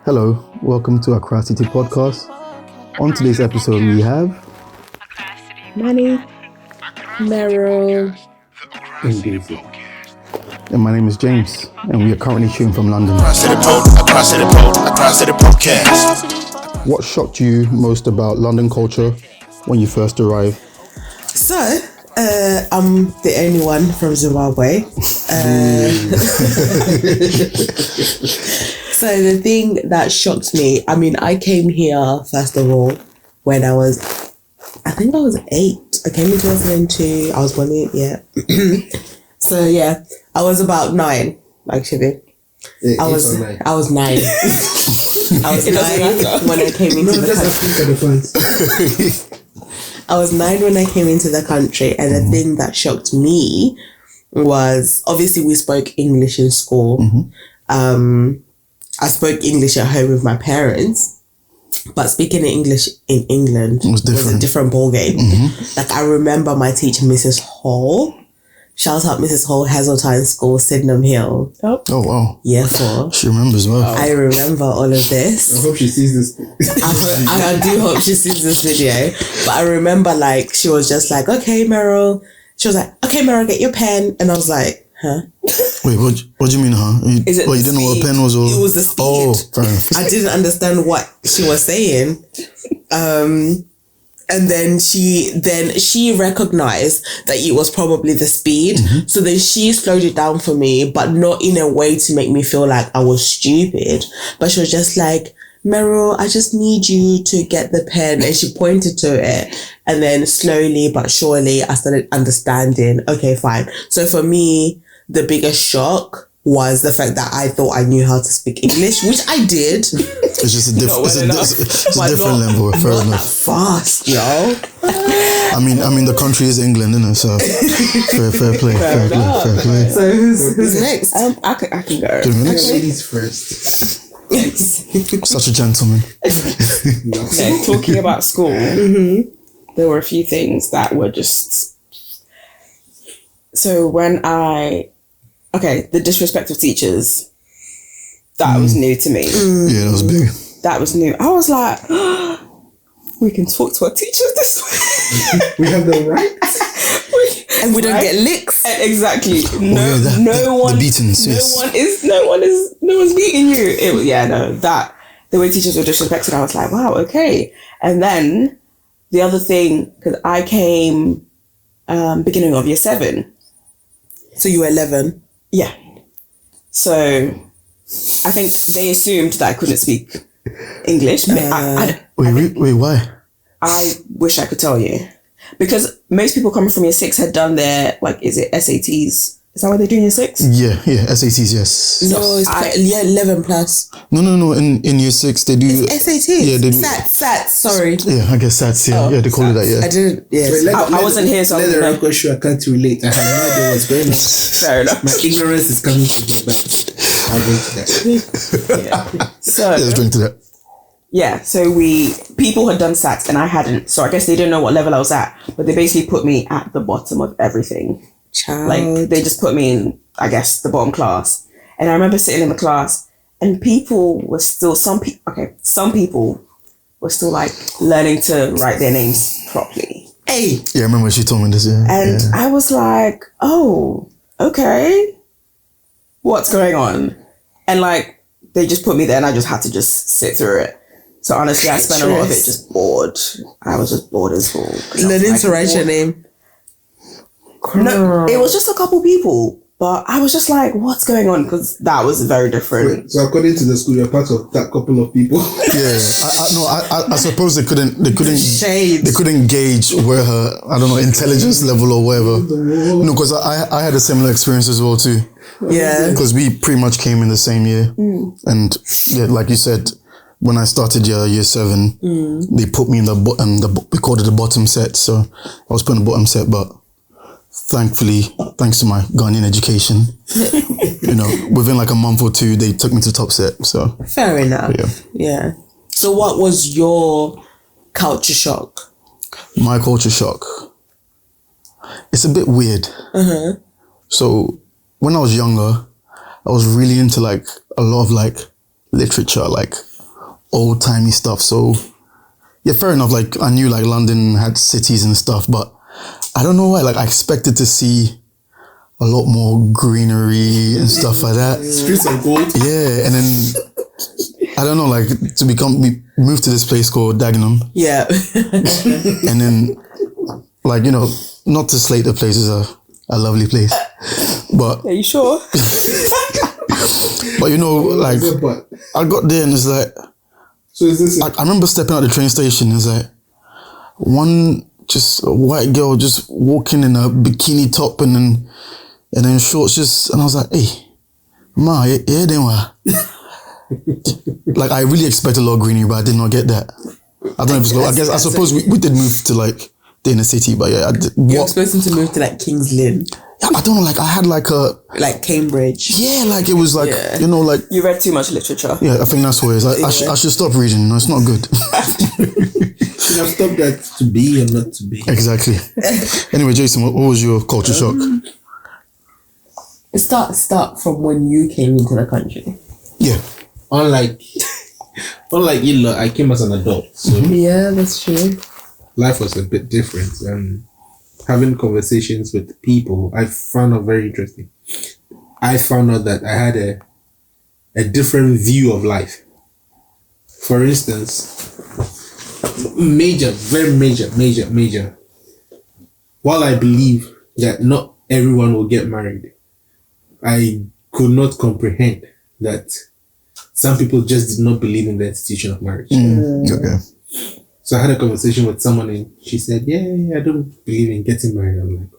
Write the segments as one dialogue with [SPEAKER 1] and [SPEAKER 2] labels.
[SPEAKER 1] Hello, welcome to AccraCity Podcast. On today's episode, we have
[SPEAKER 2] Manny, Meryl, and
[SPEAKER 3] Daisy.
[SPEAKER 1] And my name is James, and we are currently tuning from London.
[SPEAKER 4] AccraCity Podcast.
[SPEAKER 1] What shocked you most about London culture when you first arrived?
[SPEAKER 5] So, I'm the only one from Zimbabwe. So the thing that shocked me, I came here, first of all, when I was 8. I came in 2002. I was born in, yeah. So yeah, I was about 9, actually. I was 9. I was 9 when I came into the country. I was 9 when I came into the country, and the thing that shocked me was, obviously we spoke English in school. I spoke English at home with my parents, but speaking English in England was a different ballgame. Like, I remember my teacher, Mrs. Hall. Shout out Mrs. Hall, Hazeltine School, Sydenham Hill.
[SPEAKER 1] Oh, wow.
[SPEAKER 5] Year 4.
[SPEAKER 1] She remembers well.
[SPEAKER 5] I remember all of this.
[SPEAKER 3] I hope she sees this.
[SPEAKER 5] I do hope she sees this video. But I remember, like, she was just like, okay, Meryl. She was like, okay, Meryl, get your pen. And I was like, huh?
[SPEAKER 1] Wait, what do you mean, huh? You didn't know what a pen was? Or?
[SPEAKER 5] It was the speed.
[SPEAKER 1] Oh, fair enough.
[SPEAKER 5] I didn't understand what she was saying. And then she recognized that it was probably the speed. So then she slowed it down for me, but not in a way to make me feel like I was stupid. But she was just like, Meryl, I just need you to get the pen. And she pointed to it. And then slowly but surely I started understanding. Okay, fine. So for me, the biggest shock was the fact that I thought I knew how to speak English, which I did.
[SPEAKER 1] It's just a different level. Fair
[SPEAKER 5] not
[SPEAKER 1] enough.
[SPEAKER 5] That fast, yo.
[SPEAKER 1] I mean, the country is England, isn't it? So fair play.
[SPEAKER 5] So who's next?
[SPEAKER 2] I can go.
[SPEAKER 3] Ladies first.
[SPEAKER 1] Such a gentleman.
[SPEAKER 2] Okay, talking about school, there were a few things that were just... So when the disrespect of teachers, that was new to me.
[SPEAKER 1] Yeah, that was big.
[SPEAKER 2] That was new. I was like, we can talk to our teachers this way.
[SPEAKER 3] We have the right.
[SPEAKER 5] And we don't get licks.
[SPEAKER 2] Exactly. No one.
[SPEAKER 1] The beatings.
[SPEAKER 2] No one's beating you. The way teachers were disrespected, I was like, wow, okay. And then the other thing, because I came beginning of year 7.
[SPEAKER 5] So you were 11.
[SPEAKER 2] Yeah. So I think they assumed that I couldn't speak English.
[SPEAKER 1] Wait, why?
[SPEAKER 2] I wish I could tell you. Because most people coming from year 6 had done their, is it SATs? Is that what they're doing in year 6?
[SPEAKER 1] Yeah, SATs, yes.
[SPEAKER 5] No, it's 11 plus.
[SPEAKER 1] No. In year 6 they do
[SPEAKER 5] SATs.
[SPEAKER 1] Yeah, they do
[SPEAKER 5] SATs. Sorry.
[SPEAKER 1] Yeah, I guess SATs. Yeah, they call it that. Yeah.
[SPEAKER 5] I didn't. Yes.
[SPEAKER 2] I wasn't here, so
[SPEAKER 3] let the record show I can't relate. I have no idea what's going on.
[SPEAKER 2] Fair enough.
[SPEAKER 3] My ignorance is coming to get back. I'll drink to that.
[SPEAKER 2] So
[SPEAKER 1] Let's drink to that.
[SPEAKER 2] Yeah, so people had done SATs and I hadn't. So I guess they didn't know what level I was at, but they basically put me at the bottom of everything.
[SPEAKER 5] Child.
[SPEAKER 2] Like, they just put me in, I guess, the bottom class. And I remember sitting in the class and people were still, some people were still learning to write their names properly.
[SPEAKER 5] Hey.
[SPEAKER 1] Yeah, I remember she told me this, yeah.
[SPEAKER 2] And I was like, oh, okay. What's going on? And they just put me there and I just had to just sit through it. So honestly, I spent a lot of it just bored. I was just bored in school.
[SPEAKER 5] Learning to write your name.
[SPEAKER 2] No, it was just a couple people, but I was just like, what's going on? Because that was very different.
[SPEAKER 3] So according to the school, you're part of that couple of people.
[SPEAKER 1] Yeah, I suppose they couldn't gauge where her, I don't know, intelligence level or whatever. No, because I had a similar experience as well too.
[SPEAKER 5] Yeah.
[SPEAKER 1] Because we pretty much came in the same year. And yeah, like you said, when I started year 7, they put me in we called it the bottom set. So I was put in the bottom set, but thankfully, thanks to my Ghanaian education, within a month or 2, they took me to top set. So
[SPEAKER 5] fair enough. Yeah. So what was your culture shock?
[SPEAKER 1] My culture shock. It's a bit weird. So when I was younger, I was really into a lot of literature, old timey stuff. So yeah, fair enough. Like I knew like London had cities and stuff, but I don't know why. Like I expected to see a lot more greenery and stuff like that.
[SPEAKER 3] Streets of gold.
[SPEAKER 1] Yeah, and then I don't know, like we moved to this place called Dagenham.
[SPEAKER 5] Yeah.
[SPEAKER 1] And then, like, you know, not to slate the place, is a lovely place, but
[SPEAKER 2] Are you sure?
[SPEAKER 1] but you know, like I got there and it's like,
[SPEAKER 3] So is this?
[SPEAKER 1] I remember stepping out the train station. It's like one just a white girl just walking in a bikini top and then shorts, just, and I was like, hey, ma, yeah, then what? Like I really expected a lot of greenery, but I did not get that. I don't know if it's I guess I suppose we did move to like the inner city, but yeah,
[SPEAKER 5] You're expecting to move to like King's Lynn,
[SPEAKER 1] I don't know, like I had like
[SPEAKER 5] like Cambridge.
[SPEAKER 1] yeah, like it was like, you know, like,
[SPEAKER 2] You read too much literature.
[SPEAKER 1] yeah, I think that's what it is. Like, I should stop reading. No, it's not good.
[SPEAKER 3] Should have stopped that to be or not to be.
[SPEAKER 1] Exactly. Anyway, Jason, what was your culture shock?
[SPEAKER 5] Start from when you came into the country.
[SPEAKER 1] Yeah.
[SPEAKER 3] Unlike you lot, I came as an adult, so
[SPEAKER 5] Yeah, that's true.
[SPEAKER 3] life was a bit different. Having conversations with people, I found out very interesting. I found out that I had a different view of life. For instance, very major. While I believe that not everyone will get married, I could not comprehend that some people just did not believe in the institution of marriage.
[SPEAKER 1] Okay.
[SPEAKER 3] So I had a conversation with someone and she said, yeah, I don't believe in getting married. I'm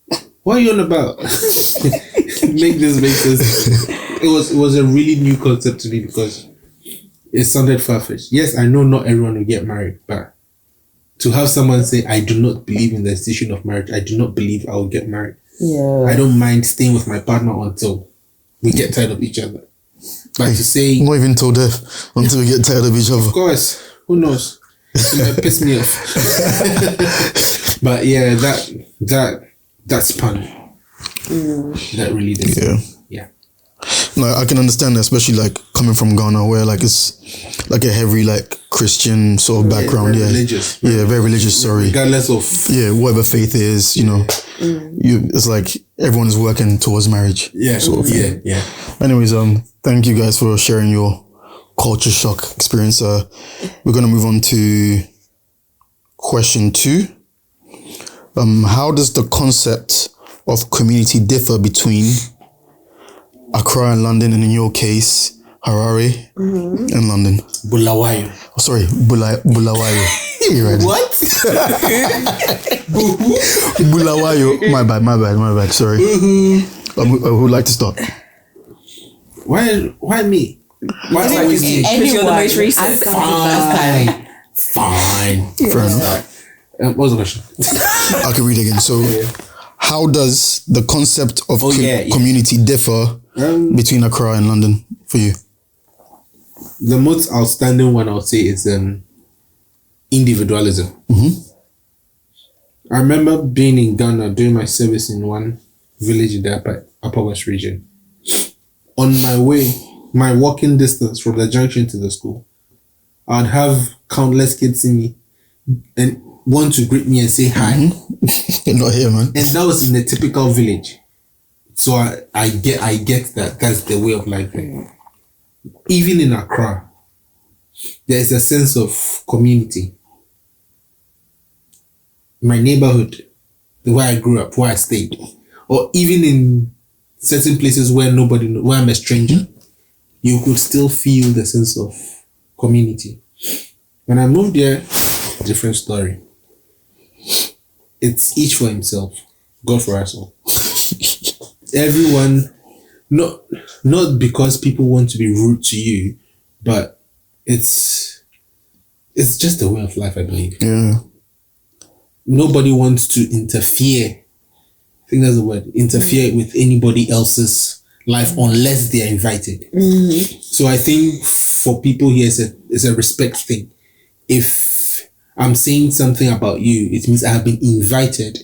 [SPEAKER 3] like, what are you on about? Make this make sense. It was a really new concept to me because it sounded far-fetched. Yes, I know not everyone will get married, but to have someone say, I do not believe in the institution of marriage, I do not believe I will get married.
[SPEAKER 5] Yeah.
[SPEAKER 3] I don't mind staying with my partner until we get tired of each other. But to say,
[SPEAKER 1] Not even till death until we get tired of each other.
[SPEAKER 3] of course, who knows? It might piss me off. But yeah, that spun. That really did. Yeah.
[SPEAKER 1] No, I can understand that, especially like coming from Ghana, where like it's like a heavy like Christian sort of background.
[SPEAKER 3] very
[SPEAKER 1] Yeah,
[SPEAKER 3] religious.
[SPEAKER 1] very religious. Sorry.
[SPEAKER 3] Regardless of
[SPEAKER 1] Whatever faith is, you know, it's like everyone's working towards marriage. Sort of thing.
[SPEAKER 3] yeah.
[SPEAKER 1] Anyways, thank you guys for sharing your culture shock experience. We're gonna move on to question 2. How does the concept of community differ between Accra and London, and in your case, Harare and London?
[SPEAKER 3] Bulawayo.
[SPEAKER 1] Oh, sorry, Bulawayo. You read it?
[SPEAKER 5] What?
[SPEAKER 1] Bulawayo. My bad. Sorry. Who would like to start?
[SPEAKER 3] Why me? Why always me?
[SPEAKER 2] Because you're the most recent.
[SPEAKER 3] Fine.
[SPEAKER 1] Fair enough.
[SPEAKER 3] What was the question?
[SPEAKER 1] I can read again. So, how does the concept of community differ between Accra and London for you?
[SPEAKER 3] The most outstanding one I would say is individualism. I remember being in Ghana doing my service in one village in the Upper West region. On my way, my walking distance from the junction to the school, I'd have countless kids see me and want to greet me and say hi.
[SPEAKER 1] You're not here, man.
[SPEAKER 3] And that was in a typical village. So I get that. That's the way of life there. Even in Accra, there's a sense of community. My neighborhood, the way I grew up, where I stayed, or even in certain places where nobody knows, where I'm a stranger, you could still feel the sense of community. When I moved there, different story. It's each for himself. God for us all. Everyone, not because people want to be rude to you, but it's just a way of life, I believe.
[SPEAKER 1] Yeah.
[SPEAKER 3] Nobody wants to interfere. I think that's the word. Interfere with anybody else's life unless they are invited. So I think for people here, it's a respect thing. If I'm saying something about you, it means I have been invited.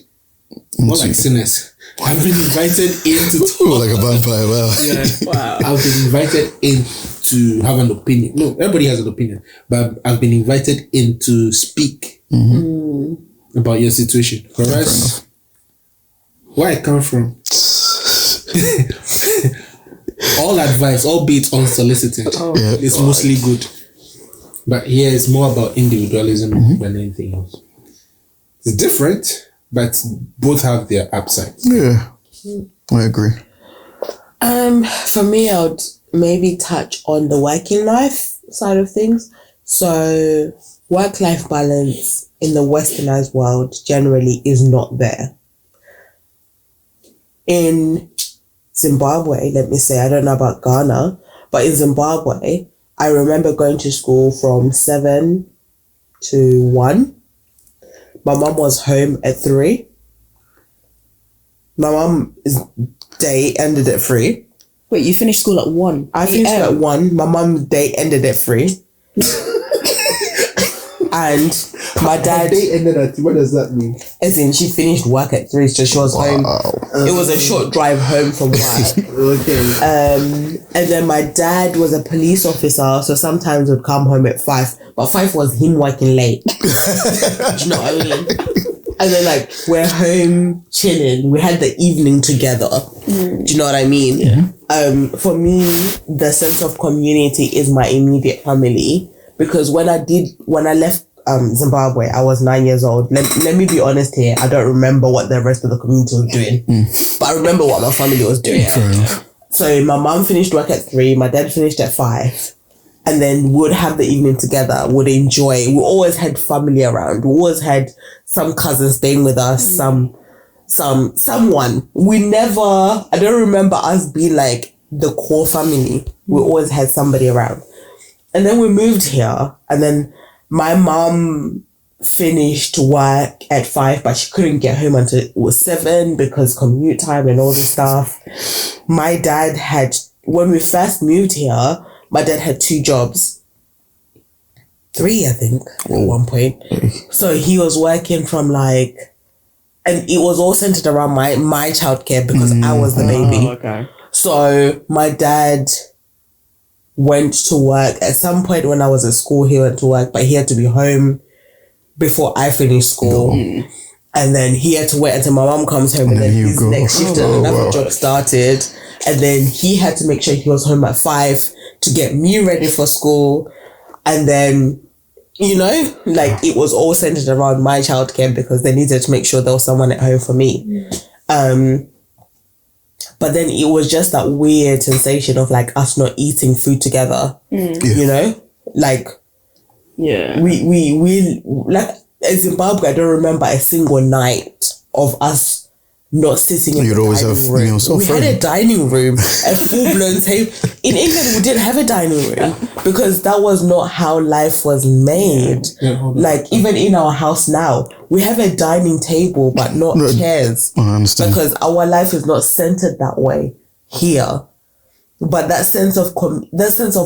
[SPEAKER 3] More like sinners. I've been invited in to talk.
[SPEAKER 1] Oh, like a vampire. Wow.
[SPEAKER 3] Yeah.
[SPEAKER 2] Wow.
[SPEAKER 3] I've been invited in to have an opinion. No, everybody has an opinion, but I've been invited in to speak about your situation. Whereas, where I come from, all advice, albeit unsolicited, is mostly good. But here it's more about individualism than anything else. It's different, but both have their upsides.
[SPEAKER 1] Yeah, I agree.
[SPEAKER 5] For me, I would maybe touch on the working life side of things. So, work-life balance in the westernized world generally is not there. In Zimbabwe, let me say, I don't know about Ghana, but in Zimbabwe, I remember going to school from 7 to 1. My mom was home at 3. My mom's day ended at 3.
[SPEAKER 2] Wait, you finished school at 1?
[SPEAKER 5] I finished at 1. My mom's day ended at 3. And my dad...
[SPEAKER 3] They ended at, what does that mean?
[SPEAKER 5] As in, she finished work at 3, so she was home. It was a short drive home from work.
[SPEAKER 3] Okay.
[SPEAKER 5] And then my dad was a police officer, so sometimes would come home at 5. But 5 was him working late. Do you know what I mean? And then, like, we're home chilling. We had the evening together. Do you know what I mean? Yeah. For me, the sense of community is my immediate family. Because when I left Zimbabwe, I was 9 years old. Let me be honest here. I don't remember what the rest of the community was doing. But I remember what my family was doing.
[SPEAKER 1] Fair enough.
[SPEAKER 5] So my mom finished work at 3. My dad finished at 5. And then would have the evening together, would enjoy. We always had family around. We always had some cousins staying with us, someone. We never, I don't remember us being like the core family. We always had somebody around. And then we moved here, and then my mom finished work at 5, but she couldn't get home until it was 7 because commute time and all this stuff. My dad had, when we first moved here, my dad had 2 jobs. 3, I think, at one point. So he was working from like, and it was all centered around my childcare because I was the baby.
[SPEAKER 2] Okay.
[SPEAKER 5] So my dad went to work. At some point when I was at school, he went to work, but he had to be home before I finished school. And then he had to wait until my mom comes home, and then his next shift and another job started. And then he had to make sure he was home at 5 to get me ready for school. And then, you know, like it was all centered around my childcare because they needed to make sure there was someone at home for me. But then it was just that weird sensation of like us not eating food together, you know, like, we like in Zimbabwe, I don't remember a single night of us not sitting in the dining room. Meals. We had a dining room, a full-blown table. In England, we didn't have a dining room because that was not how life was made. Like, even in our house now, we have a dining table, but not chairs.
[SPEAKER 1] I understand.
[SPEAKER 5] Because our life is not centered that way here. But that sense of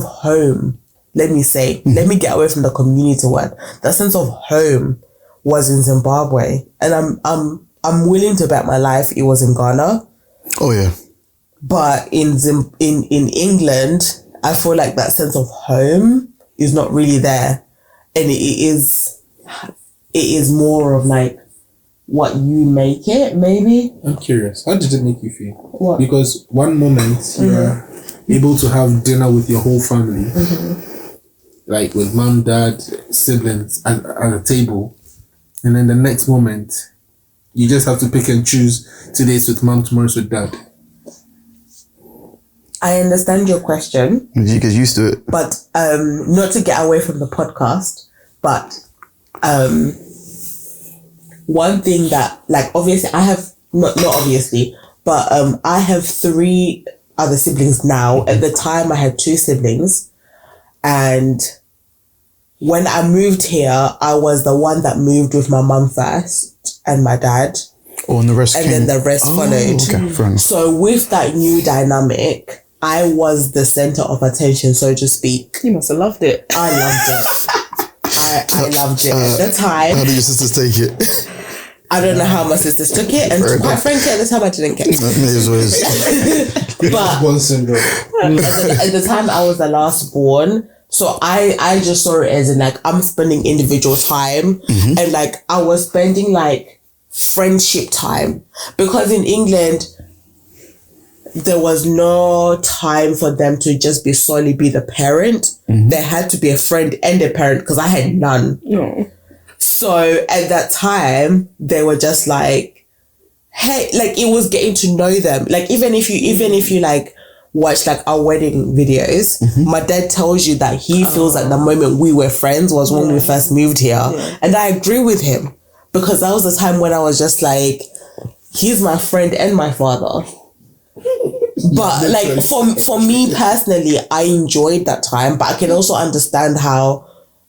[SPEAKER 5] home, let me say, let me get away from the community word. That sense of home was in Zimbabwe. And I'm willing to bet my life it was in Ghana.
[SPEAKER 1] Oh yeah.
[SPEAKER 5] But in England, I feel like that sense of home is not really there. And it is more of like what you make it, maybe.
[SPEAKER 3] I'm curious. How did it make you feel?
[SPEAKER 5] What?
[SPEAKER 3] Because one moment you are able to have dinner with your whole family, like with mom, dad, siblings at a table. And then the next moment, you just have to pick and choose. Today's with mom, tomorrow's with dad.
[SPEAKER 5] I understand your question.
[SPEAKER 1] You get used to it.
[SPEAKER 5] But not to get away from the podcast, but one thing that, like, obviously I have, not obviously, but I have 3 other siblings now. At the time I had 2 siblings. And when I moved here, I was the one that moved with my mum first and my dad.
[SPEAKER 1] Oh, and the rest
[SPEAKER 5] then the rest followed.
[SPEAKER 1] Okay, fair enough.
[SPEAKER 5] So with that new dynamic, I was the center of attention, so to speak.
[SPEAKER 2] You must have loved it.
[SPEAKER 5] I loved it. I loved it. At the time,
[SPEAKER 1] How did your sisters take it?
[SPEAKER 5] I don't know how my sisters took it, and quite frankly, at the time I didn't get it. But
[SPEAKER 3] one syndrome.
[SPEAKER 5] At the time I was the last born, so I just saw it as in like I'm spending individual time, and like I was spending like friendship time, because in England there was no time for them to just solely be the parent. There had to be a friend and a parent, because I had none.
[SPEAKER 2] No.
[SPEAKER 5] So at that time, they were just like, hey, like it was getting to know them. Like even if you like watch like our wedding videos, my dad tells you that he feels like the moment we were friends was when we first moved here. Yeah. And I agree with him, because that was the time when I was just like, he's my friend and my father. But like for me personally, I enjoyed that time, but I can also understand how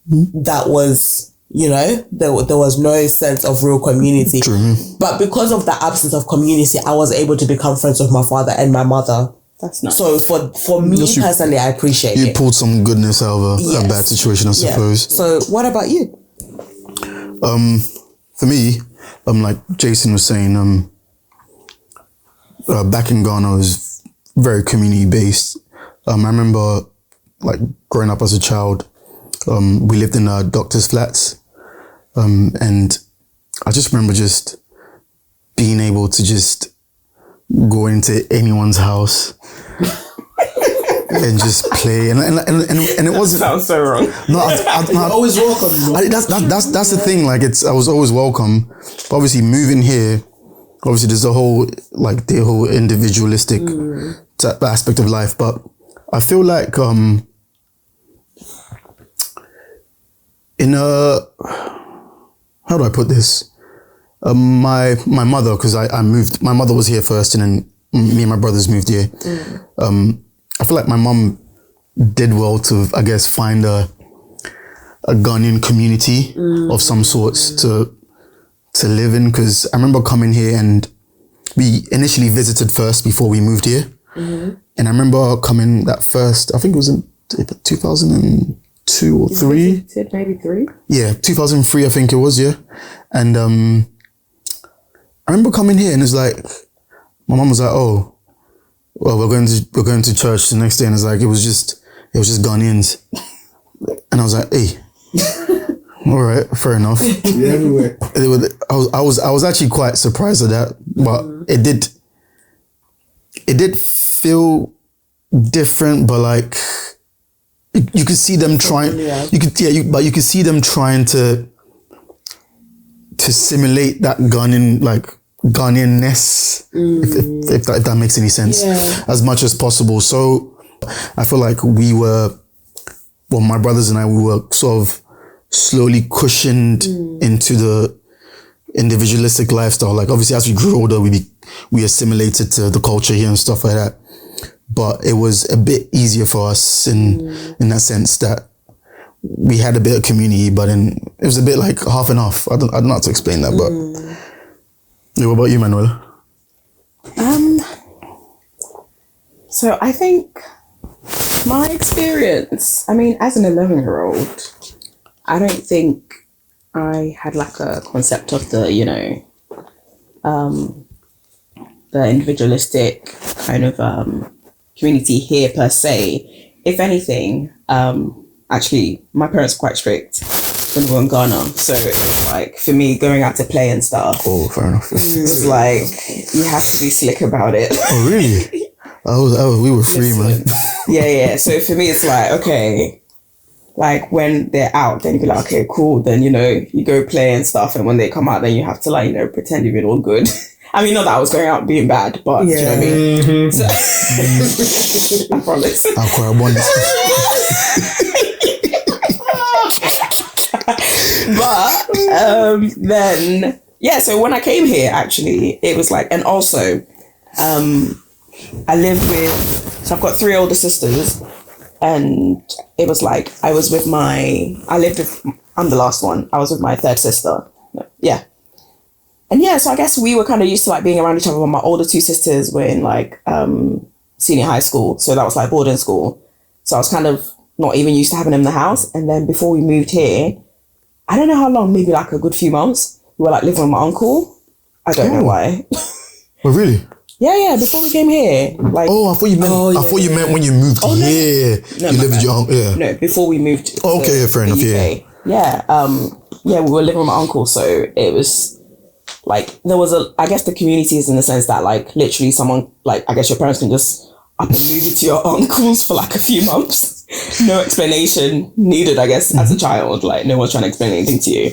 [SPEAKER 5] that was, you know, there was no sense of real community.
[SPEAKER 1] True.
[SPEAKER 5] But because of the absence of community, I was able to become friends with my father and my mother.
[SPEAKER 2] That's nice.
[SPEAKER 5] So for me personally, I appreciate it.
[SPEAKER 1] You pulled some goodness out of a bad situation, I suppose.
[SPEAKER 5] So what about you?
[SPEAKER 1] For me, like Jason was saying, back in Ghana, it was very community based. I remember like growing up as a child, we lived in doctor's flats, and I just remember just being able to just go into anyone's house and just play, and it wasn't.
[SPEAKER 2] Sounds so wrong.
[SPEAKER 1] No, I
[SPEAKER 3] Always welcome.
[SPEAKER 1] that's the thing. Like I was always welcome, but obviously moving here, obviously there's the whole individualistic type aspect of life. But I feel like how do I put this? My mother, because I moved, my mother was here first, and then me and my brothers moved here. I feel like my mom did well to, I guess, find a Ghanaian community of some sorts to live in, because I remember coming here and we initially visited first before we moved here. And I remember coming that first, I think it was in 2002 or 3.
[SPEAKER 2] Maybe 3?
[SPEAKER 1] Yeah, 2003 I think it was, yeah. And I remember coming here and it's like, my mom was like, oh, well, we're going to church the next day, and it's like, it was just Ghanaians. And I was like, hey, all right, fair enough.
[SPEAKER 3] You're everywhere.
[SPEAKER 1] I was actually quite surprised at that, but it did feel different, but like you could see them trying. You could see them trying to simulate that Ghanaian-ness, if that makes any sense, as much as possible. So I feel like my brothers and I, we were sort of slowly cushioned into the individualistic lifestyle. Like obviously as we grew older, we assimilated to the culture here and stuff like that. But it was a bit easier for us in that sense that we had a bit of community, but then it was a bit like half and half. I don't know how to explain that, but what about you, Manuel?
[SPEAKER 2] So I think my experience, I mean, as an 11-year-old, I don't think I had like a concept of the, the individualistic kind of community here per se. If anything, actually, my parents were quite strict when we were in Ghana. So like for me, going out to play and stuff.
[SPEAKER 1] Oh, fair enough.
[SPEAKER 2] It was like, you have to be slick about it.
[SPEAKER 1] Oh, really? We were free, man.
[SPEAKER 2] Yeah. So for me, it's like, okay, like when they're out, then you be like, okay, cool. Then, you go play and stuff. And when they come out, then you have to like, pretend you've been all good. I mean, not that I was going out being bad, but do you know what I mean? So, I promise.
[SPEAKER 1] I'll cry once.
[SPEAKER 2] But then, so when I came here, actually, it was like, and also, I lived so I've got 3 older sisters, and it was like, I'm the last one. I was with my 3rd sister. Yeah. And so I guess we were kind of used to like being around each other. My older 2 sisters were in like senior high school. So that was like boarding school. So I was kind of not even used to having them in the house. And then before we moved here, I don't know how long, maybe like a good few months, we were like living with my uncle. I don't know why.
[SPEAKER 1] Oh, really?
[SPEAKER 2] Yeah, before we came here. Like,
[SPEAKER 1] I thought you meant when you moved here.
[SPEAKER 2] No,
[SPEAKER 1] you lived with your uncle. Yeah.
[SPEAKER 2] No, before we moved.
[SPEAKER 1] Oh, okay, fair enough.
[SPEAKER 2] UK. Yeah, we were living with my uncle, so it was like there was I guess the community is in the sense that like literally someone like I guess your parents can just up and move it to your uncle's for like a few months. No explanation needed, I guess, as a child. Like no one's trying to explain anything to you.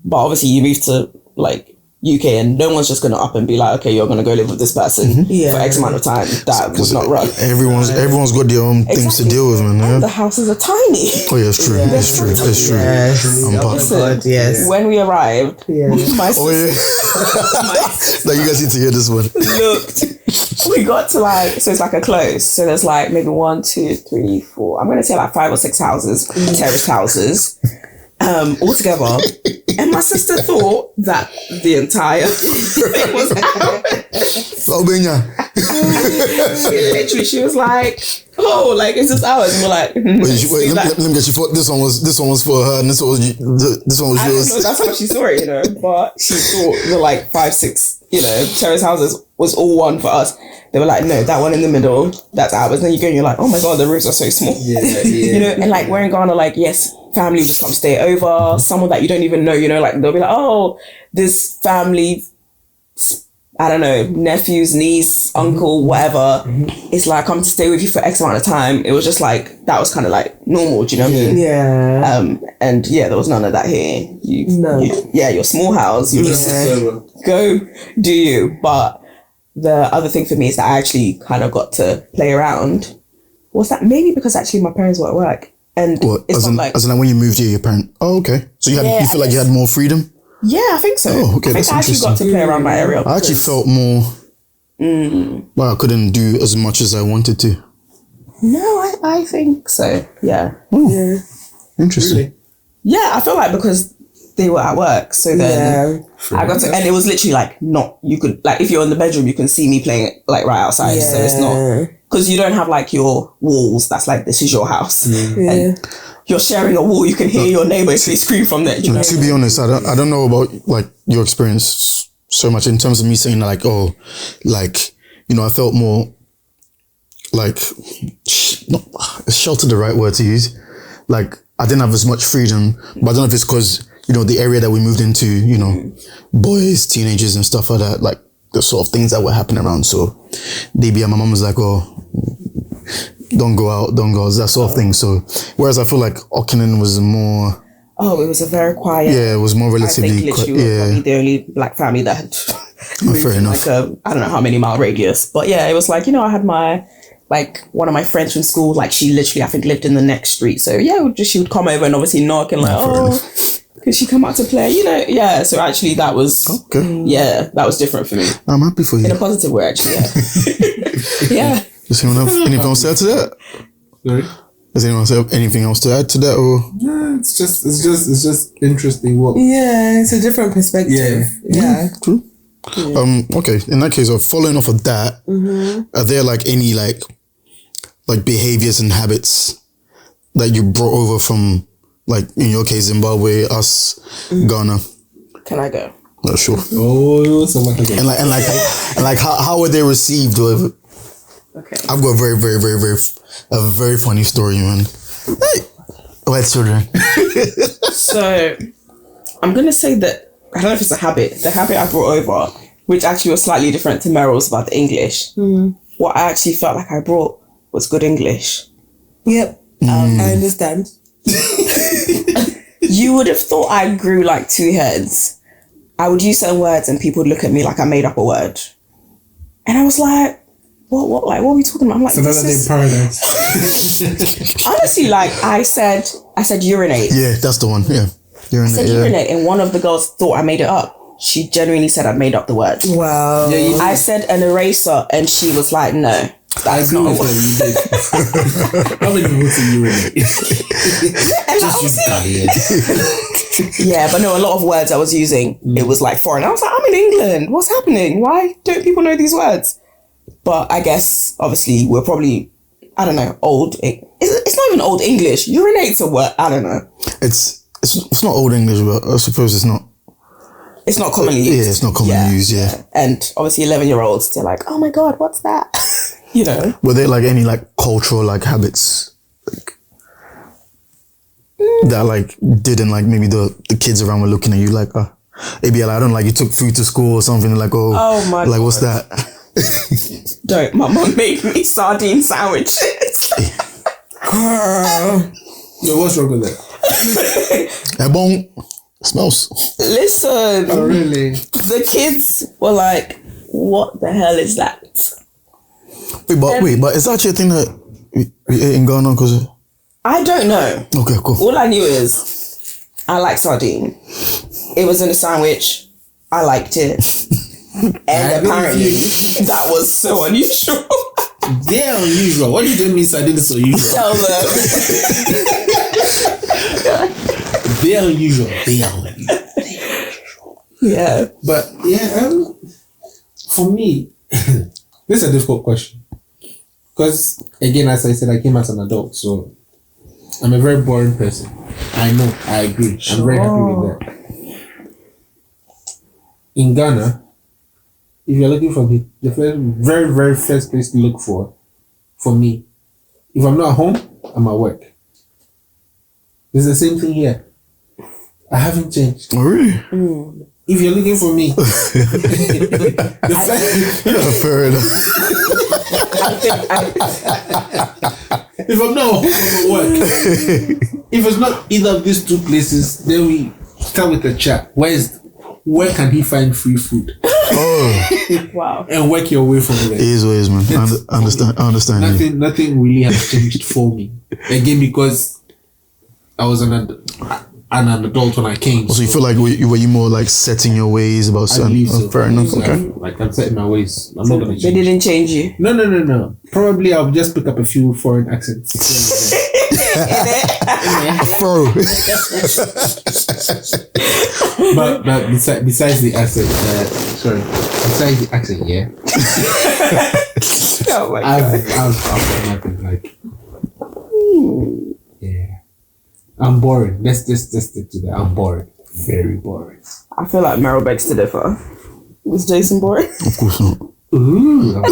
[SPEAKER 2] But obviously you move to like UK and no one's just gonna up and be like, okay, you're gonna go live with this person for X amount of time. That was not right.
[SPEAKER 1] Everyone's got their own things to deal with, man.
[SPEAKER 2] And the houses are tiny.
[SPEAKER 1] Oh yeah, it's true. It's true. It's true.
[SPEAKER 5] Yes. Yes.
[SPEAKER 2] When we arrived, my sister,
[SPEAKER 1] now you guys need to hear this one.
[SPEAKER 2] looked. We got to like, so it's like a close. So there's like maybe 1, 2, 3, 4. I'm gonna say like 5 or 6 houses, terraced houses, all together. And my sister thought that the entire thing was literally, she was like, oh, like it's just ours. And we're like,
[SPEAKER 1] wait, let me get you. This one was for her, and this one was yours.
[SPEAKER 2] Know, that's how she saw it, But she thought the like 5, 6, terrace houses was all one for us. They were like, no, that one in the middle, that's ours. And then you go and you're like, oh my god, the rooms are so small.
[SPEAKER 3] Yeah.
[SPEAKER 2] And like we're in Ghana, like yes, family just come stay over. Someone that you don't even know, like they'll be like, oh, this family, I don't know, nephews, niece, uncle, whatever. It's like come to stay with you for X amount of time. It was just like that was kind of like normal. Do you know what I mean?
[SPEAKER 5] Yeah.
[SPEAKER 2] And yeah, there was none of that here. Your small house. You just go do you. But the other thing for me is that I actually kind of got to play around. Was that maybe because actually my parents were at work and
[SPEAKER 1] as in like when you moved here, your parents. Oh, okay. So you feel like you had more freedom.
[SPEAKER 2] Yeah, I think so.
[SPEAKER 1] Oh, okay,
[SPEAKER 2] I think I actually got to play around my area.
[SPEAKER 1] I actually felt more. Well, I couldn't do as much as I wanted to.
[SPEAKER 2] No, I think so. Yeah.
[SPEAKER 1] Oh, yeah. Interesting.
[SPEAKER 3] Really?
[SPEAKER 2] Yeah, I feel like because they were at work, so then I got to, and it was literally like you could like if you're in the bedroom, you can see me playing it like right outside. So it's not because you don't have like your walls. That's like this is your house. And you're sharing a wall, you can hear your neighbor actually scream from there.
[SPEAKER 1] To be honest, I don't know about like your experience so much in terms of me saying like, oh, like, I felt more like, is shelter the right word to use? Like, I didn't have as much freedom, but I don't know if it's because, the area that we moved into, boys, teenagers and stuff like that, like the sort of things that were happening around. So my mom was like, oh, don't go out, that sort of thing. So, whereas I feel like Auckland was more...
[SPEAKER 2] Oh, it was a very quiet...
[SPEAKER 1] Yeah, it was more relatively...
[SPEAKER 2] I think literally we were probably the only black family that had moved
[SPEAKER 1] fair enough.
[SPEAKER 2] like I don't know how many mile radius. But yeah, it was like, I had my... Like, one of my friends from school, like, she literally, I think, lived in the next street. So, yeah, she would come over and obviously knock and like, could she come out to play? Yeah. So, actually, that was... Okay. Yeah, that was different for me.
[SPEAKER 1] I'm happy for you.
[SPEAKER 2] In a positive way, actually, yeah. Yeah.
[SPEAKER 1] Does anyone have anything else to add to that?
[SPEAKER 3] Sorry?
[SPEAKER 1] Does anyone have anything else to add to that? Or
[SPEAKER 3] no, it's just interesting.
[SPEAKER 5] It's a different perspective. Yeah.
[SPEAKER 1] True. Yeah. Okay. In that case, following off of that, are there like any like behaviors and habits that you brought over from, like in your case, Zimbabwe, us, Ghana? Can
[SPEAKER 2] I go?
[SPEAKER 1] Sure.
[SPEAKER 3] Oh, so much again.
[SPEAKER 1] And like how were they received? Or
[SPEAKER 2] okay.
[SPEAKER 1] I've got a very funny story, man. Hey, white children.
[SPEAKER 2] So, I'm gonna say that I don't know if it's a habit. The habit I brought over, which actually was slightly different to Meryl's about the English. What I actually felt like I brought was good English.
[SPEAKER 5] Yep, I understand.
[SPEAKER 2] You would have thought I grew like 2 heads. I would use certain words and people would look at me like I made up a word, and I was like, What are we talking about? I'm like,
[SPEAKER 3] so that's in paradise.
[SPEAKER 2] Honestly, like I said urinate.
[SPEAKER 1] Yeah, that's the one. Yeah, urinate.
[SPEAKER 2] I said urinate, and one of the girls thought I made it up. She genuinely said I made up the word.
[SPEAKER 5] Wow.
[SPEAKER 3] Yeah,
[SPEAKER 2] I said an eraser, and she was like, no, that's not a word.
[SPEAKER 3] You did. How many people say urinate?
[SPEAKER 2] Yeah, but no, a lot of words I was using, it was like foreign. I was like, I'm in England. What's happening? Why don't people know these words? But I guess, obviously, we're probably, I don't know, old. It's not even old English. Urinate's a word. I don't know.
[SPEAKER 1] It's not old English, but I suppose it's not.
[SPEAKER 2] It's not commonly used.
[SPEAKER 1] Yeah, it's not commonly used, yeah.
[SPEAKER 2] And obviously 11-year-olds, they're like, oh my God, what's that? You know?
[SPEAKER 1] Were there like any like cultural like habits like, that like didn't like maybe the kids around were looking at you like, maybe I don't like you took food to school or something like, oh my like God. What's that?
[SPEAKER 2] Don't. My mom made me sardine sandwiches.
[SPEAKER 3] Yo, what's wrong with that?
[SPEAKER 1] Smells.
[SPEAKER 2] Listen.
[SPEAKER 3] Oh, really?
[SPEAKER 2] The kids were like, what the hell is that?
[SPEAKER 1] Wait, but is that actually a thing that we ate in Ghana? Cause
[SPEAKER 2] I don't know.
[SPEAKER 1] Okay, cool.
[SPEAKER 2] All I knew is I like sardine. It was in a sandwich. I liked it. And apparently that was so unusual.
[SPEAKER 3] They're unusual. What do you mean sardine is so unusual?
[SPEAKER 2] Tell them.
[SPEAKER 3] They're unusual.
[SPEAKER 2] Yeah.
[SPEAKER 3] But yeah, for me, this is a difficult question. Because again, as I said, I came as an adult, so I'm a very boring person. I know, I agree. I'm very happy with that. In Ghana, if you're looking for the very, very first place to look for me, if I'm not at home, I'm at work. It's the same thing here. I haven't changed.
[SPEAKER 1] Oh, really?
[SPEAKER 3] If you're looking for me,
[SPEAKER 1] fair enough.
[SPEAKER 3] if I'm not home, I'm at work. If it's not either of these two places, then we start with a chat. Where can he find free food?
[SPEAKER 1] Oh,
[SPEAKER 2] wow!
[SPEAKER 3] And work your way from there.
[SPEAKER 1] It is what it is, man. I understand.
[SPEAKER 3] Nothing really has changed for me. Again, because I was an adult when I came.
[SPEAKER 1] So you feel like were you more like setting your ways about certain?
[SPEAKER 3] So.
[SPEAKER 1] Fair enough. Okay.
[SPEAKER 3] I'm setting my ways. I'm not gonna change.
[SPEAKER 2] They didn't change you.
[SPEAKER 3] No. Probably I'll just pick up a few foreign accents. but besides the accent, besides the accent, yeah.
[SPEAKER 2] Oh my God.
[SPEAKER 3] I've been like, yeah. I'm boring. Let's just stick to that. I'm boring. Very boring.
[SPEAKER 2] I feel like Meryl begs to differ. Was Jason boring?
[SPEAKER 1] Of course not.
[SPEAKER 3] Ooh.
[SPEAKER 2] What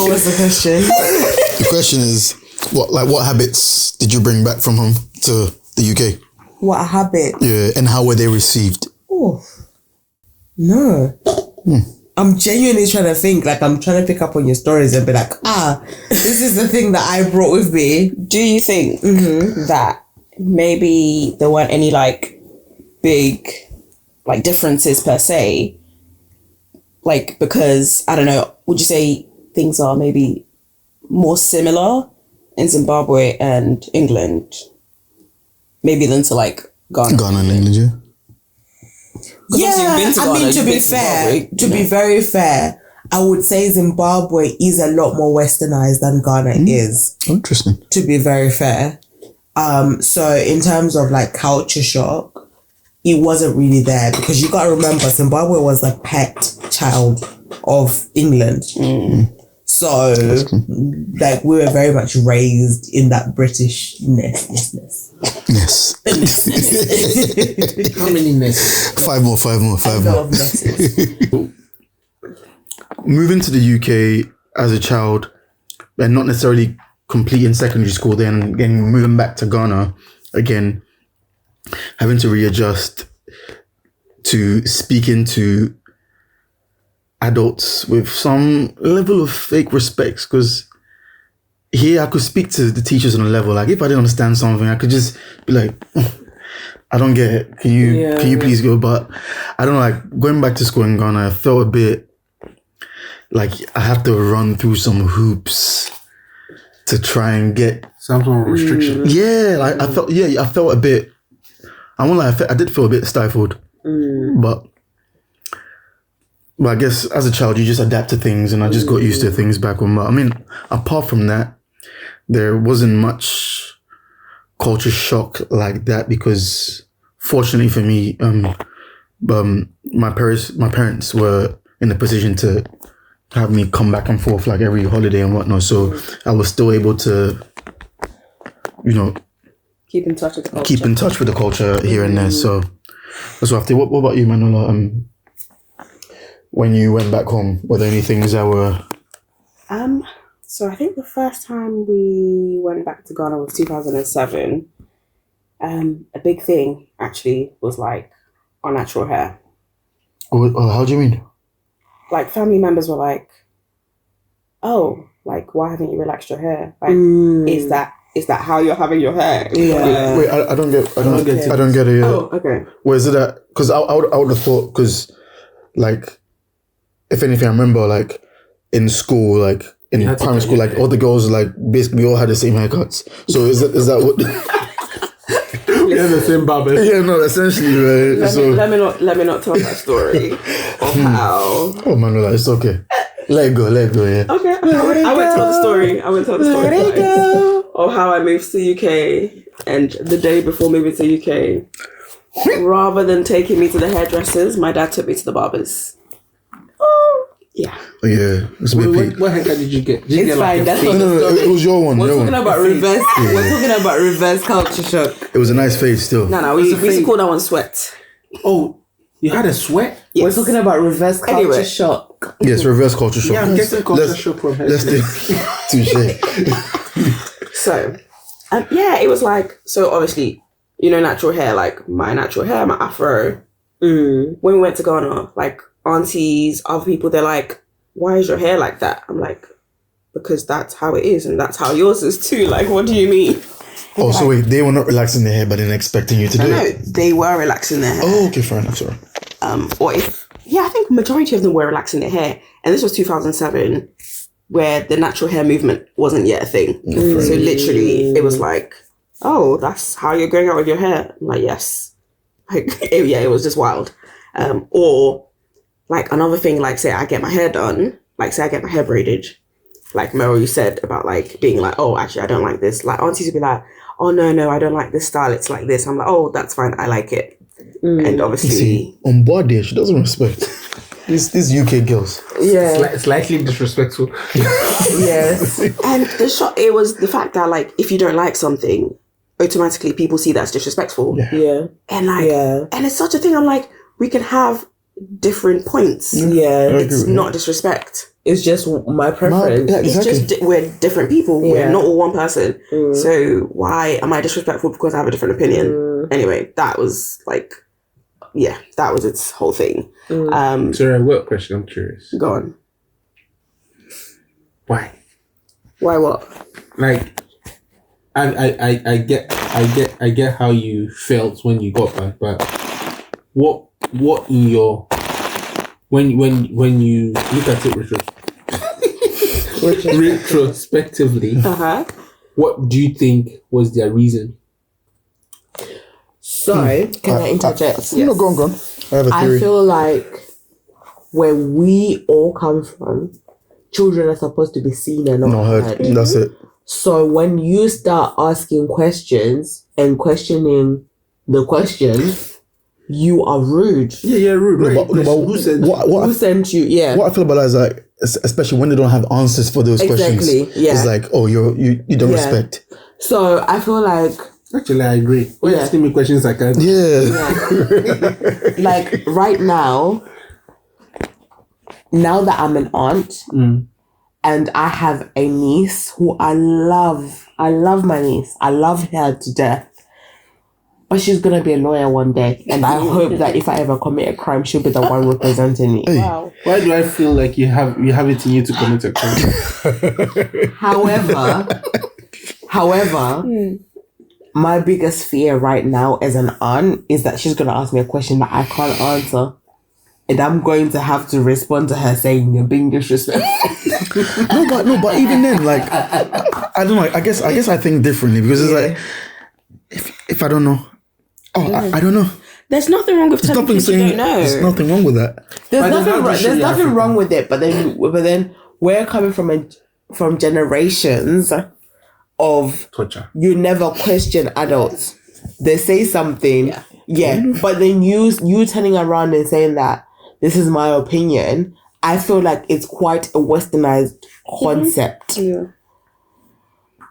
[SPEAKER 2] was the question?
[SPEAKER 1] The question is, what habits did you bring back from home to the UK?
[SPEAKER 5] What habit?
[SPEAKER 1] Yeah, and how were they received?
[SPEAKER 5] Oh, no. I'm genuinely trying to think. Like, I'm trying to pick up on your stories and be like, this is the thing that I brought with me.
[SPEAKER 2] Do you think that maybe there weren't any like big like differences per se? Like, because I don't know, would you say things are maybe more similar in Zimbabwe and England, maybe than to like Ghana?
[SPEAKER 1] Ghana and England, yeah.
[SPEAKER 5] Yeah, I mean, to be fair, to be very fair, I would say Zimbabwe is a lot more westernized than Ghana is.
[SPEAKER 1] Interesting.
[SPEAKER 5] To be very fair. So in terms of like culture shock, it wasn't really there because you got to remember Zimbabwe was a pet child of England. So like we were very much raised in that Britishness.
[SPEAKER 1] Yes.
[SPEAKER 3] How many nests?
[SPEAKER 1] Five more. Moving to the UK as a child and not necessarily completing secondary school, then again moving back to Ghana again, having to readjust to speaking to adults with some level of fake respect, because here I could speak to the teachers on a level, like if I didn't understand something, I could just be like, I don't get it. Can you please go? But I don't know, like going back to school in Ghana, I felt a bit like I have to run through some hoops to try and get
[SPEAKER 3] some sort of restriction.
[SPEAKER 1] Yeah, like I felt a bit. I won't lie, I did feel a bit stifled, but I guess as a child you just adapt to things, and I just got used to things back home. But I mean, apart from that, there wasn't much culture shock like that because, fortunately for me, my parents were in a position to have me come back and forth like every holiday and whatnot. So I was still able to,
[SPEAKER 2] keep in touch with the culture.
[SPEAKER 1] Keep in touch with the culture here and there. So That's what. What about you, Manola? When you went back home, were there any things that were?
[SPEAKER 2] So I think the first time we went back to Ghana was 2007. A big thing actually was like our natural hair.
[SPEAKER 1] Oh, how do you mean?
[SPEAKER 2] Like family members were like, "Oh, like why haven't you relaxed your hair? Like, is that how you're having your hair?"
[SPEAKER 5] Yeah.
[SPEAKER 1] Wait, I don't get it.
[SPEAKER 2] Oh, okay.
[SPEAKER 1] Where is it at? Because I would have thought, because like, if anything, I remember like in school, like in primary school, like all the girls, like basically we all had the same haircuts. So is that what?
[SPEAKER 3] We have the same barbers.
[SPEAKER 1] Yeah, no, essentially, right?
[SPEAKER 2] Let me not tell that story of how.
[SPEAKER 1] Oh Manola, it's okay. Let it go, yeah.
[SPEAKER 2] Okay, I won't tell the story. Of how I moved to the UK, and the day before moving to the UK, rather than taking me to the hairdressers, my dad took me to the barbers. Yeah.
[SPEAKER 1] Oh, yeah. It's a bit peak.
[SPEAKER 3] What haircut did you get? Did you
[SPEAKER 2] It's
[SPEAKER 3] get
[SPEAKER 2] fine. That's not
[SPEAKER 1] No,
[SPEAKER 2] the story.
[SPEAKER 1] it was your one.
[SPEAKER 5] We're
[SPEAKER 1] your
[SPEAKER 5] talking
[SPEAKER 1] one.
[SPEAKER 5] about reverse. We're talking about reverse culture shock.
[SPEAKER 1] It was a nice face still.
[SPEAKER 2] No, we used to call that one sweat.
[SPEAKER 3] Oh, you had a sweat?
[SPEAKER 2] Yes.
[SPEAKER 5] We're talking about reverse culture
[SPEAKER 2] Anyway.
[SPEAKER 5] shock.
[SPEAKER 1] Yes, reverse culture shock.
[SPEAKER 3] Yeah, I'm getting culture shock from her.
[SPEAKER 1] Let's do touche.
[SPEAKER 2] So, it was like, so obviously, natural hair, like my natural hair, my afro. When we went to Ghana, like aunties, other people, they're like, "Why is your hair like that?" I'm like, "Because that's how it is, and that's how yours is too." Like, what do you mean?
[SPEAKER 1] Oh, so wait, they were not relaxing their hair, but then expecting you to do
[SPEAKER 2] No,
[SPEAKER 1] it.
[SPEAKER 2] they were relaxing their hair.
[SPEAKER 1] Oh, okay, fair enough. Sorry.
[SPEAKER 2] I think majority of them were relaxing their hair, and this was 2007, where the natural hair movement wasn't yet a thing. So literally, it was like, "Oh, that's how you're going out with your hair." I'm like, yes. Like, it was just wild. Or like another thing, like say I get my hair done, like say I get my hair braided, like Meryl, you said about like being like, "Oh, actually I don't like this." Like aunties would be like, "Oh no, I don't like this style, it's like this." I'm like, "Oh, that's fine, I like it." And obviously,
[SPEAKER 1] See, on board there, she doesn't respect these UK girls.
[SPEAKER 3] Slightly disrespectful.
[SPEAKER 5] Yes.
[SPEAKER 2] and it was the fact that like if you don't like something, automatically people see that's disrespectful.
[SPEAKER 5] Yeah.
[SPEAKER 2] And like, and it's such a thing. I'm like, we can have different points.
[SPEAKER 5] Yeah.
[SPEAKER 2] It's not disrespect.
[SPEAKER 5] It's just my preference.
[SPEAKER 1] Yeah, exactly.
[SPEAKER 2] It's just we're different people.
[SPEAKER 5] Yeah.
[SPEAKER 2] We're not all one person. So why am I disrespectful because I have a different opinion? Anyway, that was like, that was its whole thing.
[SPEAKER 3] Sorry, I've got a question. I'm curious.
[SPEAKER 2] Go on.
[SPEAKER 3] Why?
[SPEAKER 2] Why what?
[SPEAKER 3] Like, I get how you felt when you got back, but what in your when you look at it retrospectively, what do you think was their reason?
[SPEAKER 5] So, can I interject?
[SPEAKER 1] No, go on. I have a theory.
[SPEAKER 5] I feel like where we all come from, children are supposed to be seen and not heard.
[SPEAKER 1] That's it.
[SPEAKER 5] So when you start asking questions and questioning the question, you are rude.
[SPEAKER 3] Yeah, rude.
[SPEAKER 1] No, but
[SPEAKER 3] Who said
[SPEAKER 5] Who sent you? Yeah.
[SPEAKER 1] What I feel about that is like, especially when they don't have answers for those questions.
[SPEAKER 5] Yeah.
[SPEAKER 1] It's like, oh, you don't respect.
[SPEAKER 5] So I feel like,
[SPEAKER 3] Actually, I agree. When you're asking me questions like that,
[SPEAKER 5] like right now that I'm an aunt and I have a niece who I love my niece. I love her to death. But she's going to be a lawyer one day. And I hope that if I ever commit a crime, she'll be the one representing me.
[SPEAKER 1] Hey.
[SPEAKER 2] Wow.
[SPEAKER 3] why do I feel like you have it in you to commit a crime?
[SPEAKER 5] However, my biggest fear right now as an aunt is that she's going to ask me a question that I can't answer. And I'm going to have to respond to her saying, "You're being disrespectful."
[SPEAKER 1] No, but even then, like, I don't know. I guess I think differently because it's like, if I don't know, I don't know.
[SPEAKER 2] There's nothing wrong with telling people you don't know.
[SPEAKER 1] There's nothing wrong with that.
[SPEAKER 5] There's nothing wrong with it, but then we're coming from generations of
[SPEAKER 3] Torture.
[SPEAKER 5] you never question adults. They say something, but then you turning around and saying that this is my opinion. I feel like it's quite a westernized concept.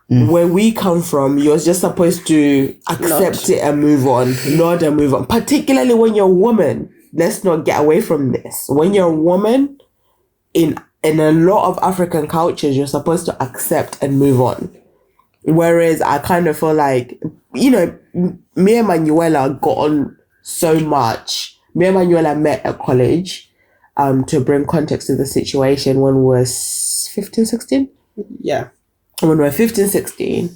[SPEAKER 5] where we come from, you're just supposed to accept it and move on. Nod and move on. Particularly when you're a woman. Let's not get away from this. When you're a woman, in a lot of African cultures, you're supposed to accept and move on. Whereas I kind of feel like, you know, me and Manuela got on so much. Me and Manuela met at college, to bring context to the situation when we were 15, 16.
[SPEAKER 2] Yeah.
[SPEAKER 5] When we were 15, 16,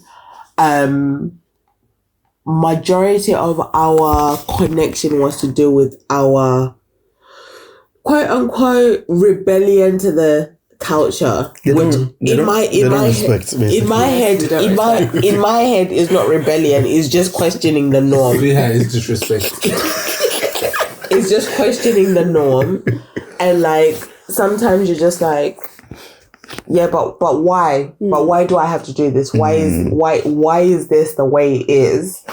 [SPEAKER 5] majority of our connection was to do with our quote unquote rebellion to the culture. Which in my head is not rebellion, it's just questioning the norm.
[SPEAKER 3] Yeah, it's disrespect.
[SPEAKER 5] It's just questioning the norm. And like sometimes you're just like, yeah, but why? But why do I have to do this? Why is this the way it is?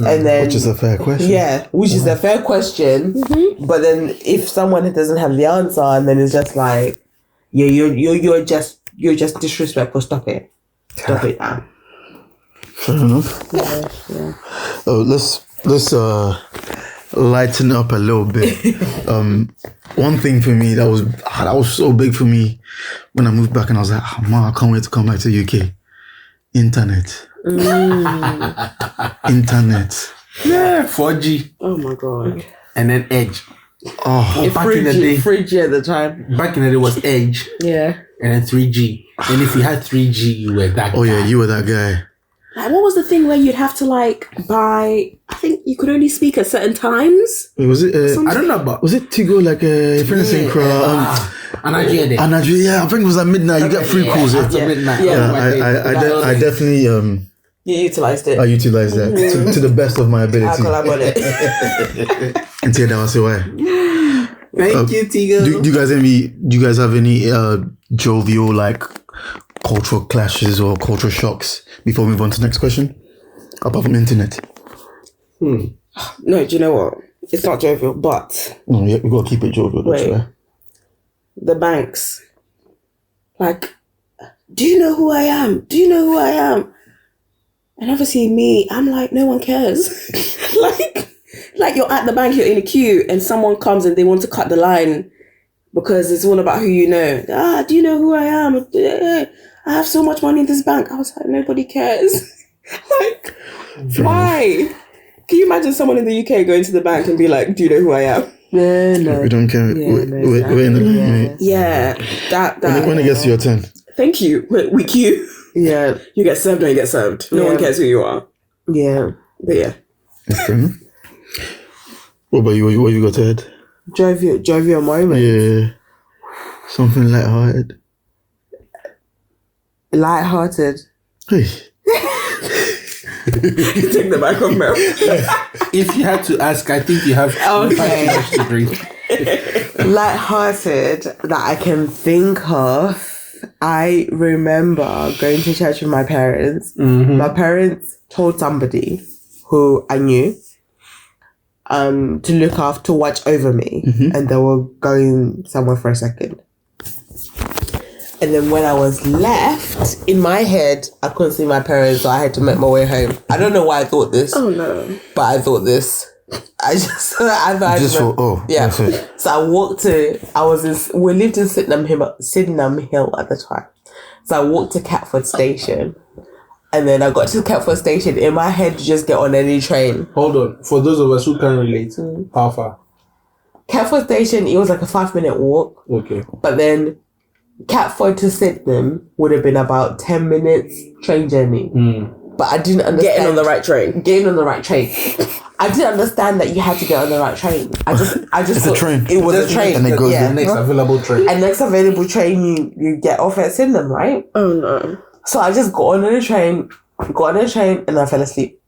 [SPEAKER 5] And then,
[SPEAKER 1] which is a fair question.
[SPEAKER 5] Yeah, which is a fair question. But then if someone doesn't have the answer, and then it's just like, yeah, you're just disrespectful. Stop it now.
[SPEAKER 1] Fair enough.
[SPEAKER 5] Yeah.
[SPEAKER 1] Oh, let's lighten up a little bit. One thing for me that was so big for me when I moved back, and I was like, oh, man, I can't wait to come back to the UK. Internet. Internet.
[SPEAKER 3] Yeah, 4G.
[SPEAKER 2] Oh my God.
[SPEAKER 3] And then Edge.
[SPEAKER 1] Oh,
[SPEAKER 3] Back in the day.
[SPEAKER 5] 3G at the time.
[SPEAKER 3] Back in the day was Edge.
[SPEAKER 5] Yeah.
[SPEAKER 3] And then 3G. And if you had 3G, you were that guy.
[SPEAKER 1] Oh yeah, you were that guy.
[SPEAKER 2] Like, what was the thing where you'd have to like buy? I think you could only speak at certain times.
[SPEAKER 1] Wait, was it?
[SPEAKER 3] I don't know, but
[SPEAKER 1] Was it to go like a friend saying
[SPEAKER 3] Nigeria.
[SPEAKER 1] Yeah, I think it was at midnight. You get free calls.
[SPEAKER 3] After midnight.
[SPEAKER 1] I definitely
[SPEAKER 5] You utilised it.
[SPEAKER 1] I utilized that to the best of my
[SPEAKER 5] I
[SPEAKER 1] ability.
[SPEAKER 5] collaborated.
[SPEAKER 1] Until that was why.
[SPEAKER 3] Thank you, Tigo.
[SPEAKER 1] Do you guys have any jovial like cultural clashes or cultural shocks before we move on to the next question? Apart from internet.
[SPEAKER 2] No, do you know what? It's not jovial, but
[SPEAKER 1] No, yeah, we gotta keep it jovial. That's
[SPEAKER 2] Wait.
[SPEAKER 1] right.
[SPEAKER 2] the banks. Like, do you know who I am? Do you know who I am? And obviously me, I'm like, no one cares. like you're at the bank, you're in a queue, and someone comes and they want to cut the line because it's all about who you know. Do you know who I am? I have so much money in this bank. I was like, nobody cares. Like, why? Can you imagine someone in the UK going to the bank and be like, do you know who I am?
[SPEAKER 5] No.
[SPEAKER 1] We don't care.
[SPEAKER 5] Yeah,
[SPEAKER 1] We're in the line, mate.
[SPEAKER 2] Yeah, that.
[SPEAKER 1] When it gets to your turn.
[SPEAKER 2] Thank you. We queue.
[SPEAKER 5] Yeah.
[SPEAKER 2] You get served or you get served. No one cares who you are.
[SPEAKER 5] Yeah.
[SPEAKER 2] But yeah.
[SPEAKER 1] Okay. What about you? What you got to add?
[SPEAKER 5] Jovial moment.
[SPEAKER 1] Yeah. Something lighthearted.
[SPEAKER 5] Lighthearted.
[SPEAKER 1] Hey.
[SPEAKER 2] Take the mic off, Mel.
[SPEAKER 3] If you had to ask, I think you have
[SPEAKER 5] Okay.
[SPEAKER 3] too much to drink.
[SPEAKER 5] Lighthearted that I can think of. I remember going to church with my parents. My parents told somebody who I knew to watch over me, and they were going somewhere for a second. And then when I was left, in my head, I couldn't see my parents, so I had to make my way home. I don't know why I thought this.
[SPEAKER 2] Oh no.
[SPEAKER 5] But I thought this. I thought. Yeah.
[SPEAKER 1] That's it.
[SPEAKER 5] So we lived in Sydenham Hill at the time. So I walked to Catford Station. And then I got to Catford Station. In my head, you just get on any train.
[SPEAKER 3] Hold on. For those of us who can't relate, how far?
[SPEAKER 5] Catford Station, it was like a 5-minute walk.
[SPEAKER 3] Okay.
[SPEAKER 5] But then Catford to Sydenham would have been about 10 minutes train journey. But I didn't understand.
[SPEAKER 2] Getting on the right train.
[SPEAKER 5] Getting on the right train. I didn't understand that you had to get on the right train. I just
[SPEAKER 1] It's a train.
[SPEAKER 5] It was a train.
[SPEAKER 1] And it goes
[SPEAKER 3] The next available train.
[SPEAKER 5] And next available train you get off at Sydenham, right?
[SPEAKER 2] Oh no.
[SPEAKER 5] So I just got on the train, and I fell asleep.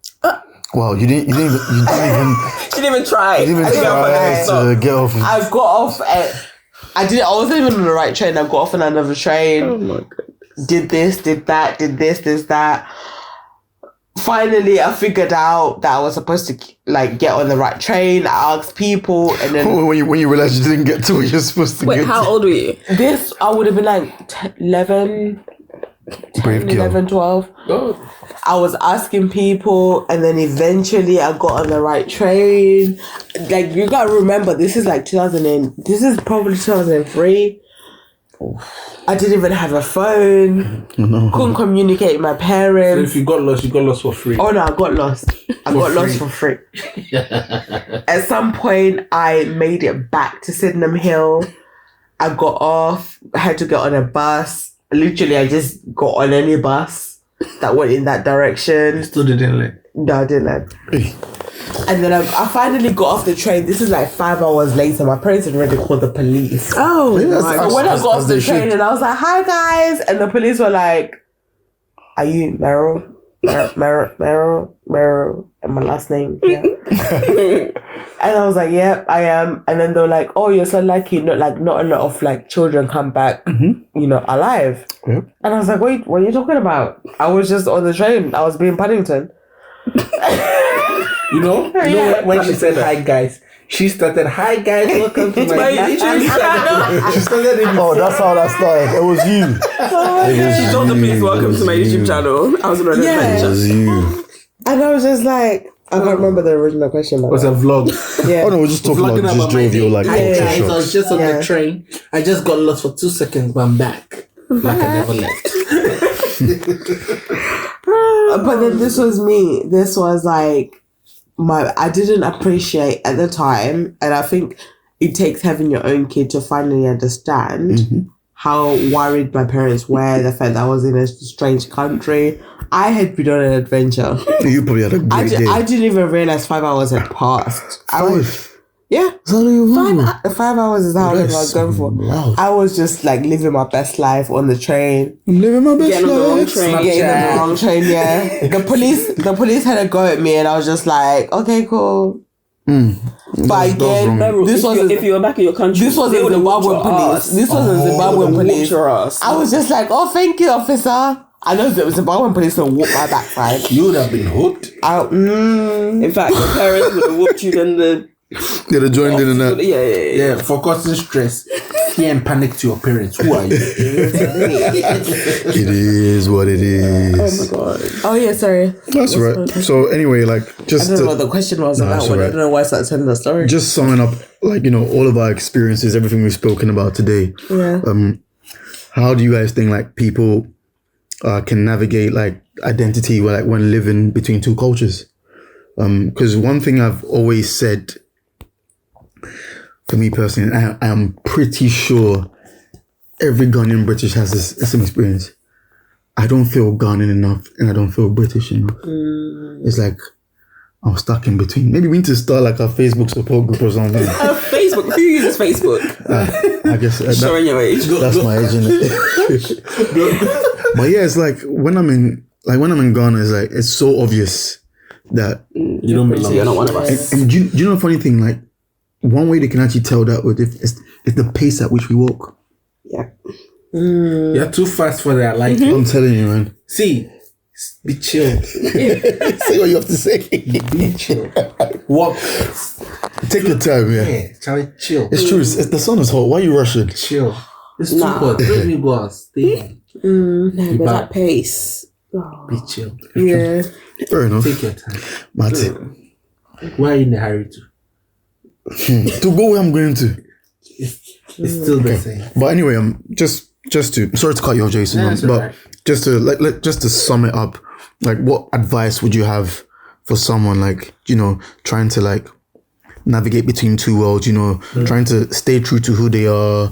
[SPEAKER 1] Wow, you didn't even
[SPEAKER 2] She didn't even try.
[SPEAKER 1] try to get off.
[SPEAKER 5] I got off I wasn't even on the right train. I got off on another train.
[SPEAKER 2] Oh my goodness.
[SPEAKER 5] Did this, did that, did this, that. Finally, I figured out that I was supposed to like get on the right train. I asked people, and then
[SPEAKER 1] when you realized you didn't get to what you're supposed to
[SPEAKER 2] Wait,
[SPEAKER 1] get
[SPEAKER 2] how
[SPEAKER 1] to.
[SPEAKER 2] old were you?
[SPEAKER 5] this I would have been like 11,
[SPEAKER 1] Brave
[SPEAKER 5] 10,
[SPEAKER 1] girl.
[SPEAKER 5] 11, 12.
[SPEAKER 3] Oh.
[SPEAKER 5] I was asking people, and then eventually I got on the right train. Like, you gotta remember, this is like this is probably 2003. I didn't even have a phone.
[SPEAKER 1] No.
[SPEAKER 5] Couldn't communicate with my
[SPEAKER 3] So
[SPEAKER 5] parents.
[SPEAKER 3] if you got lost for free.
[SPEAKER 5] Oh no, I got lost. I got lost for free. At some point, I made it back to Sydenham Hill. I got off. I had to get on a bus. Literally, I just got on any bus that went in that direction.
[SPEAKER 3] Still didn't learn.
[SPEAKER 5] No, I didn't learn. And then I finally got off the train. This is like 5 hours later. My parents had already called the police.
[SPEAKER 2] Oh,
[SPEAKER 1] Yeah,
[SPEAKER 5] So when I got off the train and I was like, "Hi guys," and the police were like, "Are you Meryl? Meryl, and my last name?" Yeah. And I was like, "Yep, I am." And then they were like, "Oh, you're so lucky. Not a lot of like children come back, alive."
[SPEAKER 1] Yep.
[SPEAKER 5] And I was like, "Wait, what are you talking about? I was just on the train. I was being Paddington."
[SPEAKER 3] You know when she said hi guys, she started, "Hi guys, welcome to my YouTube channel." She started it.
[SPEAKER 1] Oh, that's how that started. It was you.
[SPEAKER 2] She told the police, "Welcome to my YouTube channel." I was on an
[SPEAKER 1] It
[SPEAKER 2] adventure.
[SPEAKER 1] was you.
[SPEAKER 5] And I was just like, I can't remember the original question.
[SPEAKER 3] It was a vlog.
[SPEAKER 5] Yeah.
[SPEAKER 1] Oh no, we're just talking
[SPEAKER 3] Vlogging
[SPEAKER 1] about just
[SPEAKER 3] my
[SPEAKER 1] drove you like
[SPEAKER 3] day. Hi
[SPEAKER 1] culture
[SPEAKER 3] guys, I was
[SPEAKER 1] shocks.
[SPEAKER 3] just on
[SPEAKER 5] Yeah.
[SPEAKER 3] the train. I just got lost for 2 seconds, but I'm back. Like I never left.
[SPEAKER 5] But then this was me. This was like I didn't appreciate at the time, and I think it takes having your own kid to finally understand how worried my parents were, the fact that I was in a strange country. I had been on an adventure.
[SPEAKER 1] You probably had a great day.
[SPEAKER 5] I didn't even realize 5 hours had passed. Yeah.
[SPEAKER 1] Is that you?
[SPEAKER 5] 5 hours is how long I was going for.
[SPEAKER 1] Wow.
[SPEAKER 5] I was just like living my best life on the train.
[SPEAKER 1] I'm living my best
[SPEAKER 2] Getting on the wrong
[SPEAKER 1] life.
[SPEAKER 2] train.
[SPEAKER 5] Getting on the wrong train, yeah. The police had a go at me, and I was just like, okay, cool. But again,
[SPEAKER 1] wrong.
[SPEAKER 5] this was
[SPEAKER 2] if you were back in your country,
[SPEAKER 5] this was
[SPEAKER 2] they
[SPEAKER 5] a
[SPEAKER 2] would've whooped
[SPEAKER 5] Zimbabwean
[SPEAKER 2] your
[SPEAKER 5] police.
[SPEAKER 2] ass.
[SPEAKER 5] This was a Zimbabwean
[SPEAKER 2] Whooped
[SPEAKER 5] police.
[SPEAKER 2] your ass.
[SPEAKER 5] I was just like, oh, thank you, officer. I know the Zimbabwean police will whoop my backside.
[SPEAKER 3] You would have been hooked.
[SPEAKER 2] In fact, your parents would have whooped you then the
[SPEAKER 1] They'd have joined in and that.
[SPEAKER 2] yeah.
[SPEAKER 3] Yeah, for causing stress, fear and panic to your parents. Who are you?
[SPEAKER 1] It is what it is.
[SPEAKER 2] Oh my god.
[SPEAKER 5] Oh yeah, sorry.
[SPEAKER 1] That's right. So anyway, like
[SPEAKER 5] I
[SPEAKER 1] just
[SPEAKER 5] don't know what the question was on that
[SPEAKER 1] it's
[SPEAKER 5] one. I
[SPEAKER 1] alright.
[SPEAKER 5] don't know why I started telling the story.
[SPEAKER 1] just summing up, like, all of our experiences, everything we've spoken about today.
[SPEAKER 5] Yeah.
[SPEAKER 1] How do you guys think like people can navigate like identity when living between two cultures? Because one thing I've always said, for me personally, I am pretty sure every Ghanaian British has the same experience. I don't feel Ghanaian enough, and I don't feel British enough. It's like I'm stuck in between. Maybe we need to start like a Facebook support group or something.
[SPEAKER 2] Facebook. Who uses Facebook?
[SPEAKER 1] I guess
[SPEAKER 2] Showing your age.
[SPEAKER 1] that's my age, innit? But yeah, it's like when I'm in Ghana, it's like it's so obvious that
[SPEAKER 3] You don't belong.
[SPEAKER 2] You're not one of us.
[SPEAKER 1] and do you know the funny thing? Like one way they can actually tell that with it's the pace at which we walk.
[SPEAKER 2] Yeah.
[SPEAKER 3] You're too fast for that. Like,
[SPEAKER 1] I'm telling you, man.
[SPEAKER 3] see, be chill.
[SPEAKER 1] Say what you have to say.
[SPEAKER 3] Be chill. Walk.
[SPEAKER 1] Take your time, yeah.
[SPEAKER 3] Yeah, Charlie, chill.
[SPEAKER 1] It's true. The sun is hot. Why are you rushing?
[SPEAKER 3] Chill. It's too
[SPEAKER 2] Nah.
[SPEAKER 3] hot. Let me go out. Stay.
[SPEAKER 2] No, but
[SPEAKER 3] back.
[SPEAKER 2] that pace.
[SPEAKER 3] Be chill.
[SPEAKER 5] Yeah.
[SPEAKER 1] Fair enough.
[SPEAKER 3] Take your time.
[SPEAKER 1] That's it.
[SPEAKER 3] Why are you in a hurry to?
[SPEAKER 1] To go where I'm going to.
[SPEAKER 3] It's still the same.
[SPEAKER 1] But anyway, just to sorry to cut you off, Jason,
[SPEAKER 3] No, it's
[SPEAKER 1] but
[SPEAKER 3] alright.
[SPEAKER 1] just to just to sum it up, like what advice would you have for someone like trying to like navigate between two worlds, trying to stay true to who they are,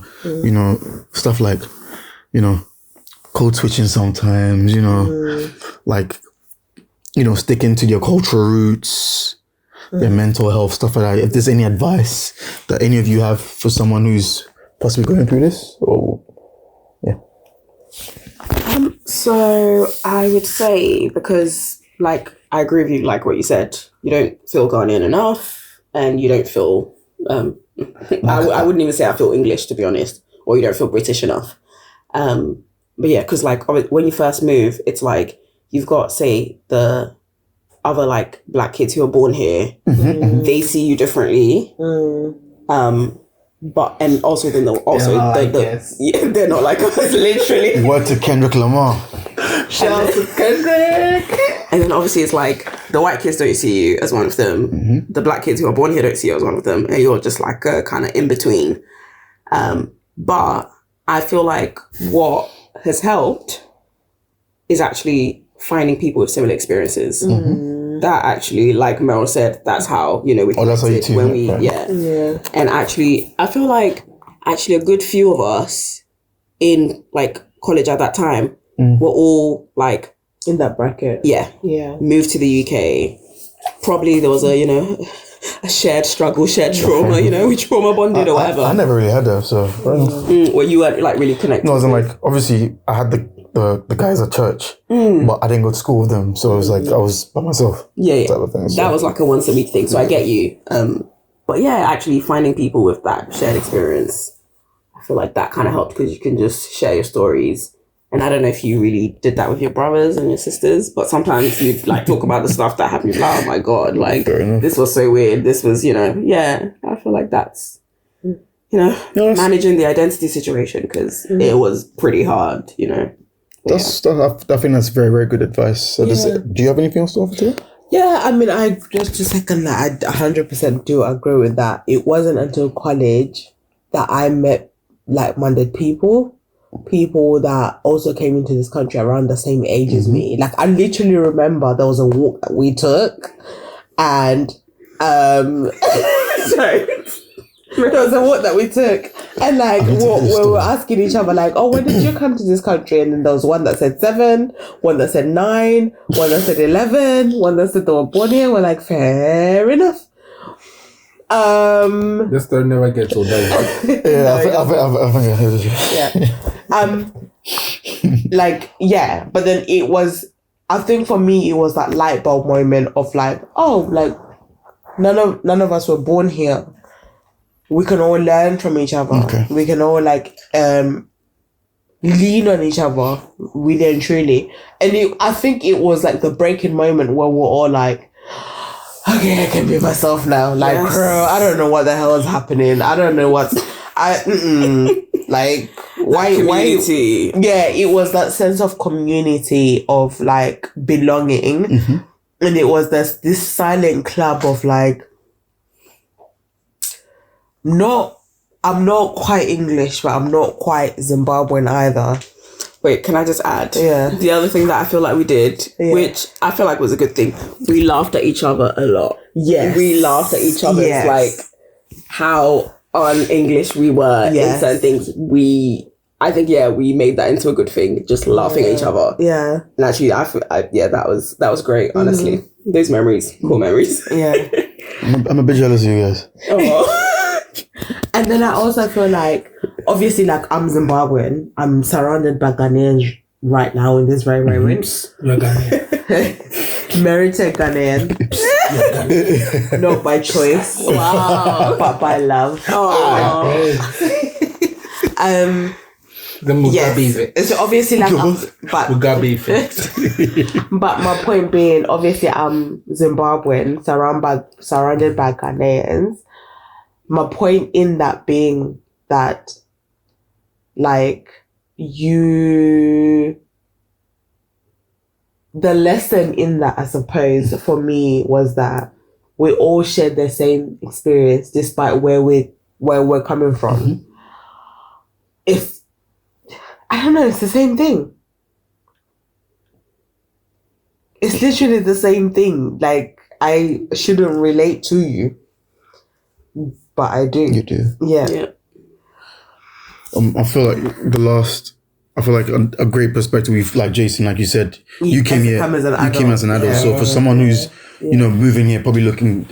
[SPEAKER 1] stuff like code switching sometimes, like sticking to their cultural roots, their mental health, stuff like that. If there's any advice that any of you have for someone who's possibly going through this, or
[SPEAKER 2] So I would say, because like I agree with you, like what you said, you don't feel Ghanaian enough, and you don't feel I wouldn't even say I feel English, to be honest, or you don't feel British enough. But yeah, because like when you first move, it's like you've got, say, the other like black kids who are born here, they see you differently. But and also then they're they're not like us, literally.
[SPEAKER 1] Word to Kendrick Lamar.
[SPEAKER 2] Shout out to Kendrick. And then obviously it's like the white kids don't see you as one of them.
[SPEAKER 1] Mm-hmm.
[SPEAKER 2] The black kids who are born here don't see you as one of them, and you're just like a kind of in between. But I feel like what has helped is actually finding people with similar experiences.
[SPEAKER 1] Mm-hmm.
[SPEAKER 2] That actually, like Meryl said, that's how, we
[SPEAKER 1] that's how you
[SPEAKER 2] connected
[SPEAKER 1] too,
[SPEAKER 2] when we,
[SPEAKER 1] right.
[SPEAKER 2] yeah. And actually, I feel like actually a good few of us in like college at that time were all like
[SPEAKER 5] in that bracket.
[SPEAKER 2] Yeah. Moved to the UK. Probably there was a shared struggle, shared trauma, we trauma bonded or whatever.
[SPEAKER 1] I never really had that, so.
[SPEAKER 2] Where you were like really connected.
[SPEAKER 1] No, I was like, obviously I had the guys at church, but I didn't go to school with them, so it was like I was by myself.
[SPEAKER 2] Yeah.
[SPEAKER 1] Type of thing, so.
[SPEAKER 2] That was like a once a week thing, so I get you. But yeah, actually finding people with that shared experience, I feel like that kind of helped because you can just share your stories. And I don't know if you really did that with your brothers and your sisters, but sometimes you'd like talk about the stuff that happened. Like, oh my God, like this was so weird. This was, I feel like that's, managing the identity situation because it was pretty hard,
[SPEAKER 1] I think that's very, very good advice. So do you have anything else to offer to it?
[SPEAKER 5] Yeah, I mean, I just to second that, I 100% do agree with that. It wasn't until college that I met like-minded people that also came into this country around the same age as me. Like, I literally remember there was a walk that we took, and sorry. There was a walk that we took, and like we were asking each other like, oh, when did you come to this country? And then there was one that said 7, one that said 9, one that said 11, one that said they were born here. We're like, fair enough.
[SPEAKER 3] The story never gets old.
[SPEAKER 1] Yeah, I think I heard
[SPEAKER 5] it. But then it was, I think for me, it was that light bulb moment of like, oh, like none of us were born here. We can all learn from each other.
[SPEAKER 1] Okay.
[SPEAKER 5] We can all like lean on each other, really and truly. And I think it was like the breaking moment where we're all like, okay, I can be myself now. Like, bro, I don't know what the hell is happening. I don't know why,
[SPEAKER 2] community.
[SPEAKER 5] Yeah, it was that sense of community, of like belonging. And it was this silent club of like, I'm not quite English, but I'm not quite Zimbabwean either.
[SPEAKER 2] Wait, can I just add?
[SPEAKER 5] Yeah.
[SPEAKER 2] The other thing that I feel like we did, which I feel like was a good thing, we laughed at each other a lot.
[SPEAKER 5] Yes.
[SPEAKER 2] We laughed at each other's like how un-English we were in certain things. I think we made that into a good thing, just laughing at each other.
[SPEAKER 5] Yeah.
[SPEAKER 2] And actually, that was great, honestly. Those memories, cool memories.
[SPEAKER 5] Yeah.
[SPEAKER 1] I'm a bit jealous of you guys.
[SPEAKER 2] Oh.
[SPEAKER 5] And then I also feel like, obviously, like I'm Zimbabwean. I'm surrounded by Ghanaians right now in this very moment.
[SPEAKER 3] You're Ghanaian.
[SPEAKER 5] Married to a Ghanaian. Not by choice.
[SPEAKER 2] Wow.
[SPEAKER 5] But by love.
[SPEAKER 2] Oh.
[SPEAKER 3] The Mugabe effect.
[SPEAKER 5] So obviously, like,
[SPEAKER 3] Mugabe effect.
[SPEAKER 5] But my point being, obviously, I'm Zimbabwean, surrounded by Ghanaians. My point in that being that, like, the lesson in that, I suppose, for me was that we all shared the same experience despite where we're coming from. I don't know, it's the same thing. It's literally the same thing. Like, I shouldn't relate to you, but I do.
[SPEAKER 1] You do.
[SPEAKER 5] Yeah.
[SPEAKER 1] I feel like a great perspective. Like Jason, like you said, you came here. You came as an adult.
[SPEAKER 5] Yeah.
[SPEAKER 1] So for someone who's moving here, probably looking,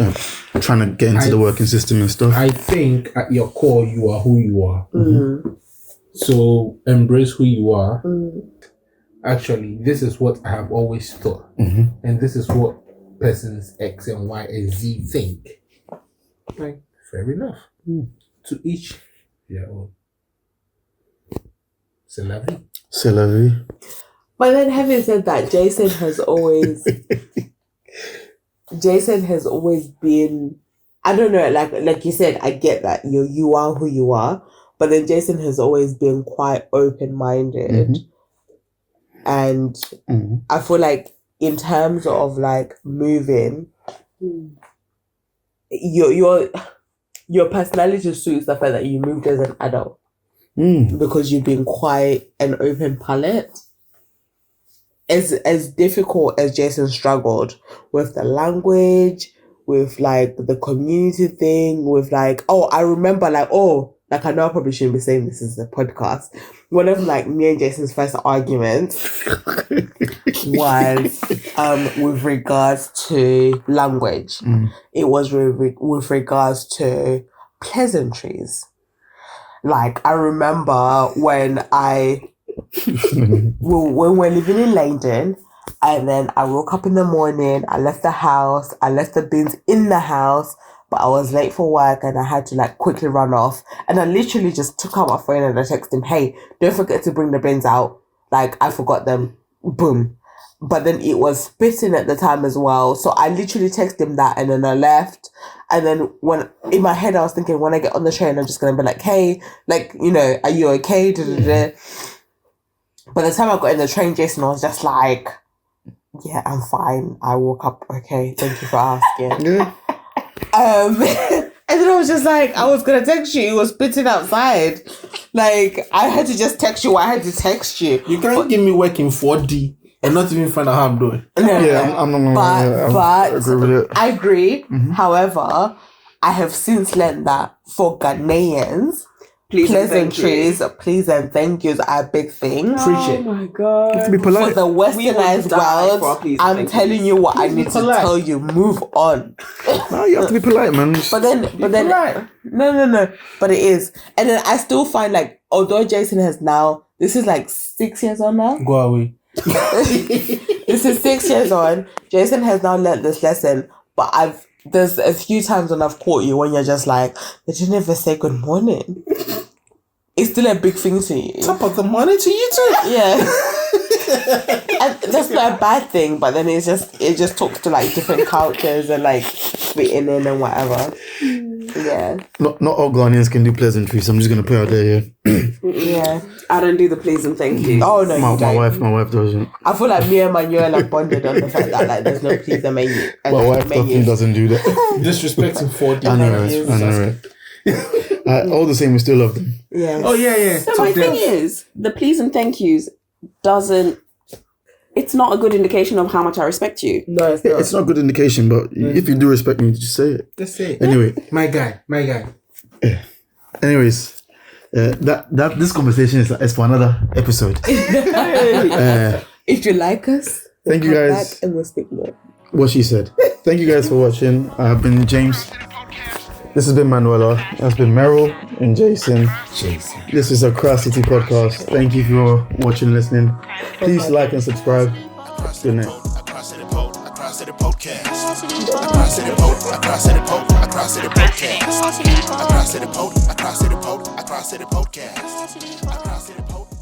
[SPEAKER 1] trying to get into the working system and stuff.
[SPEAKER 3] I think at your core, you are who you are. So embrace who you are. Actually, this is what I have always thought, and this is what persons X and Y and Z think. Like, fair enough. To each their own. C'est la vie.
[SPEAKER 1] C'est la vie.
[SPEAKER 5] But then, having said that, Jason has always been I don't know, like you said, I get that you are who you are, but then Jason has always been quite open-minded, and I feel like in terms of like moving, your personality suits the fact that you moved as an adult because you've been quite an open palette. As difficult as Jason struggled with the language, with like the community thing, with like, I remember like I know I probably shouldn't be saying this is a podcast. One of like me and Jason's first argument was with regards to language. It was with regards to pleasantries. Like I remember when when we're living in London, and then I woke up in the morning, I left the house, I left the bins in the house, but I was late for work and I had to like quickly run off. And I literally just took out my phone and I texted him, hey, don't forget to bring the bins out. Like I forgot them. Boom. But then it was spitting at the time as well. So I literally texted him that and then I left. And then when in my head, I was thinking when I get on the train, I'm just going to be like, hey, like, are you okay? By the time I got in the train, Jason was just like, yeah, I'm fine. I woke up okay. Thank you for asking. And then I was just like, I was going to text you. It was spitting outside. Like, I had to just text you. I had to text you.
[SPEAKER 3] You can't give me work in 4D and not even find out how I'm doing.
[SPEAKER 5] No,
[SPEAKER 1] yeah, I'm not
[SPEAKER 5] but
[SPEAKER 1] I agree with it.
[SPEAKER 5] I agree. However, I have since learned that for Ghanaians, pleasantries, please and thank yous are a big thing.
[SPEAKER 3] Preach it.
[SPEAKER 2] Oh my God.
[SPEAKER 1] You have to be polite.
[SPEAKER 5] For the westernized world, I'm telling you what I need to tell you. Move on.
[SPEAKER 1] No, you have to be polite, man.
[SPEAKER 5] But then, no. But it is. And then I still find like, although Jason has now, this is like 6 years on now.
[SPEAKER 3] Go away.
[SPEAKER 5] This is 6 years on. Jason has now learnt this lesson, but there's a few times when I've caught you when you're just like, they didn't even say good morning. It's still a big thing to you.
[SPEAKER 3] Top of the morning to you too.
[SPEAKER 5] Yeah. And that's not a bad thing, but then it just talks to like different cultures and like fitting in and whatever. Yeah.
[SPEAKER 1] Not all Ghanaians can do pleasantries. I'm just gonna put it out there.
[SPEAKER 5] Yeah.
[SPEAKER 2] I don't do the please and thank you.
[SPEAKER 5] Oh no,
[SPEAKER 1] My wife doesn't.
[SPEAKER 5] I feel like me and Manuel are bonded on the fact that like there's no please and menu.
[SPEAKER 1] My wife definitely doesn't do that.
[SPEAKER 3] Disrespecting 4D.
[SPEAKER 1] I know it. All the same, we still love them.
[SPEAKER 5] Yeah.
[SPEAKER 3] Oh yeah.
[SPEAKER 2] So my thing is, the please and thank yous it's not a good indication of how much I respect you.
[SPEAKER 5] No, it's not.
[SPEAKER 1] It's not a good indication, but if you do respect me, just say it.
[SPEAKER 3] Just say it.
[SPEAKER 1] Anyway.
[SPEAKER 3] My guy.
[SPEAKER 1] Anyways, this conversation is for another episode.
[SPEAKER 5] If you like us,
[SPEAKER 1] thank you guys.
[SPEAKER 5] Back and we'll speak more.
[SPEAKER 1] What she said. Thank you guys for watching. I've been James. This has been Manuela. That's been Meryl and Jason. This is AccraCity Podcast. Thank you for watching and listening. Please like and subscribe. Good night. AccraCity Podcast. AccraCity Podcast.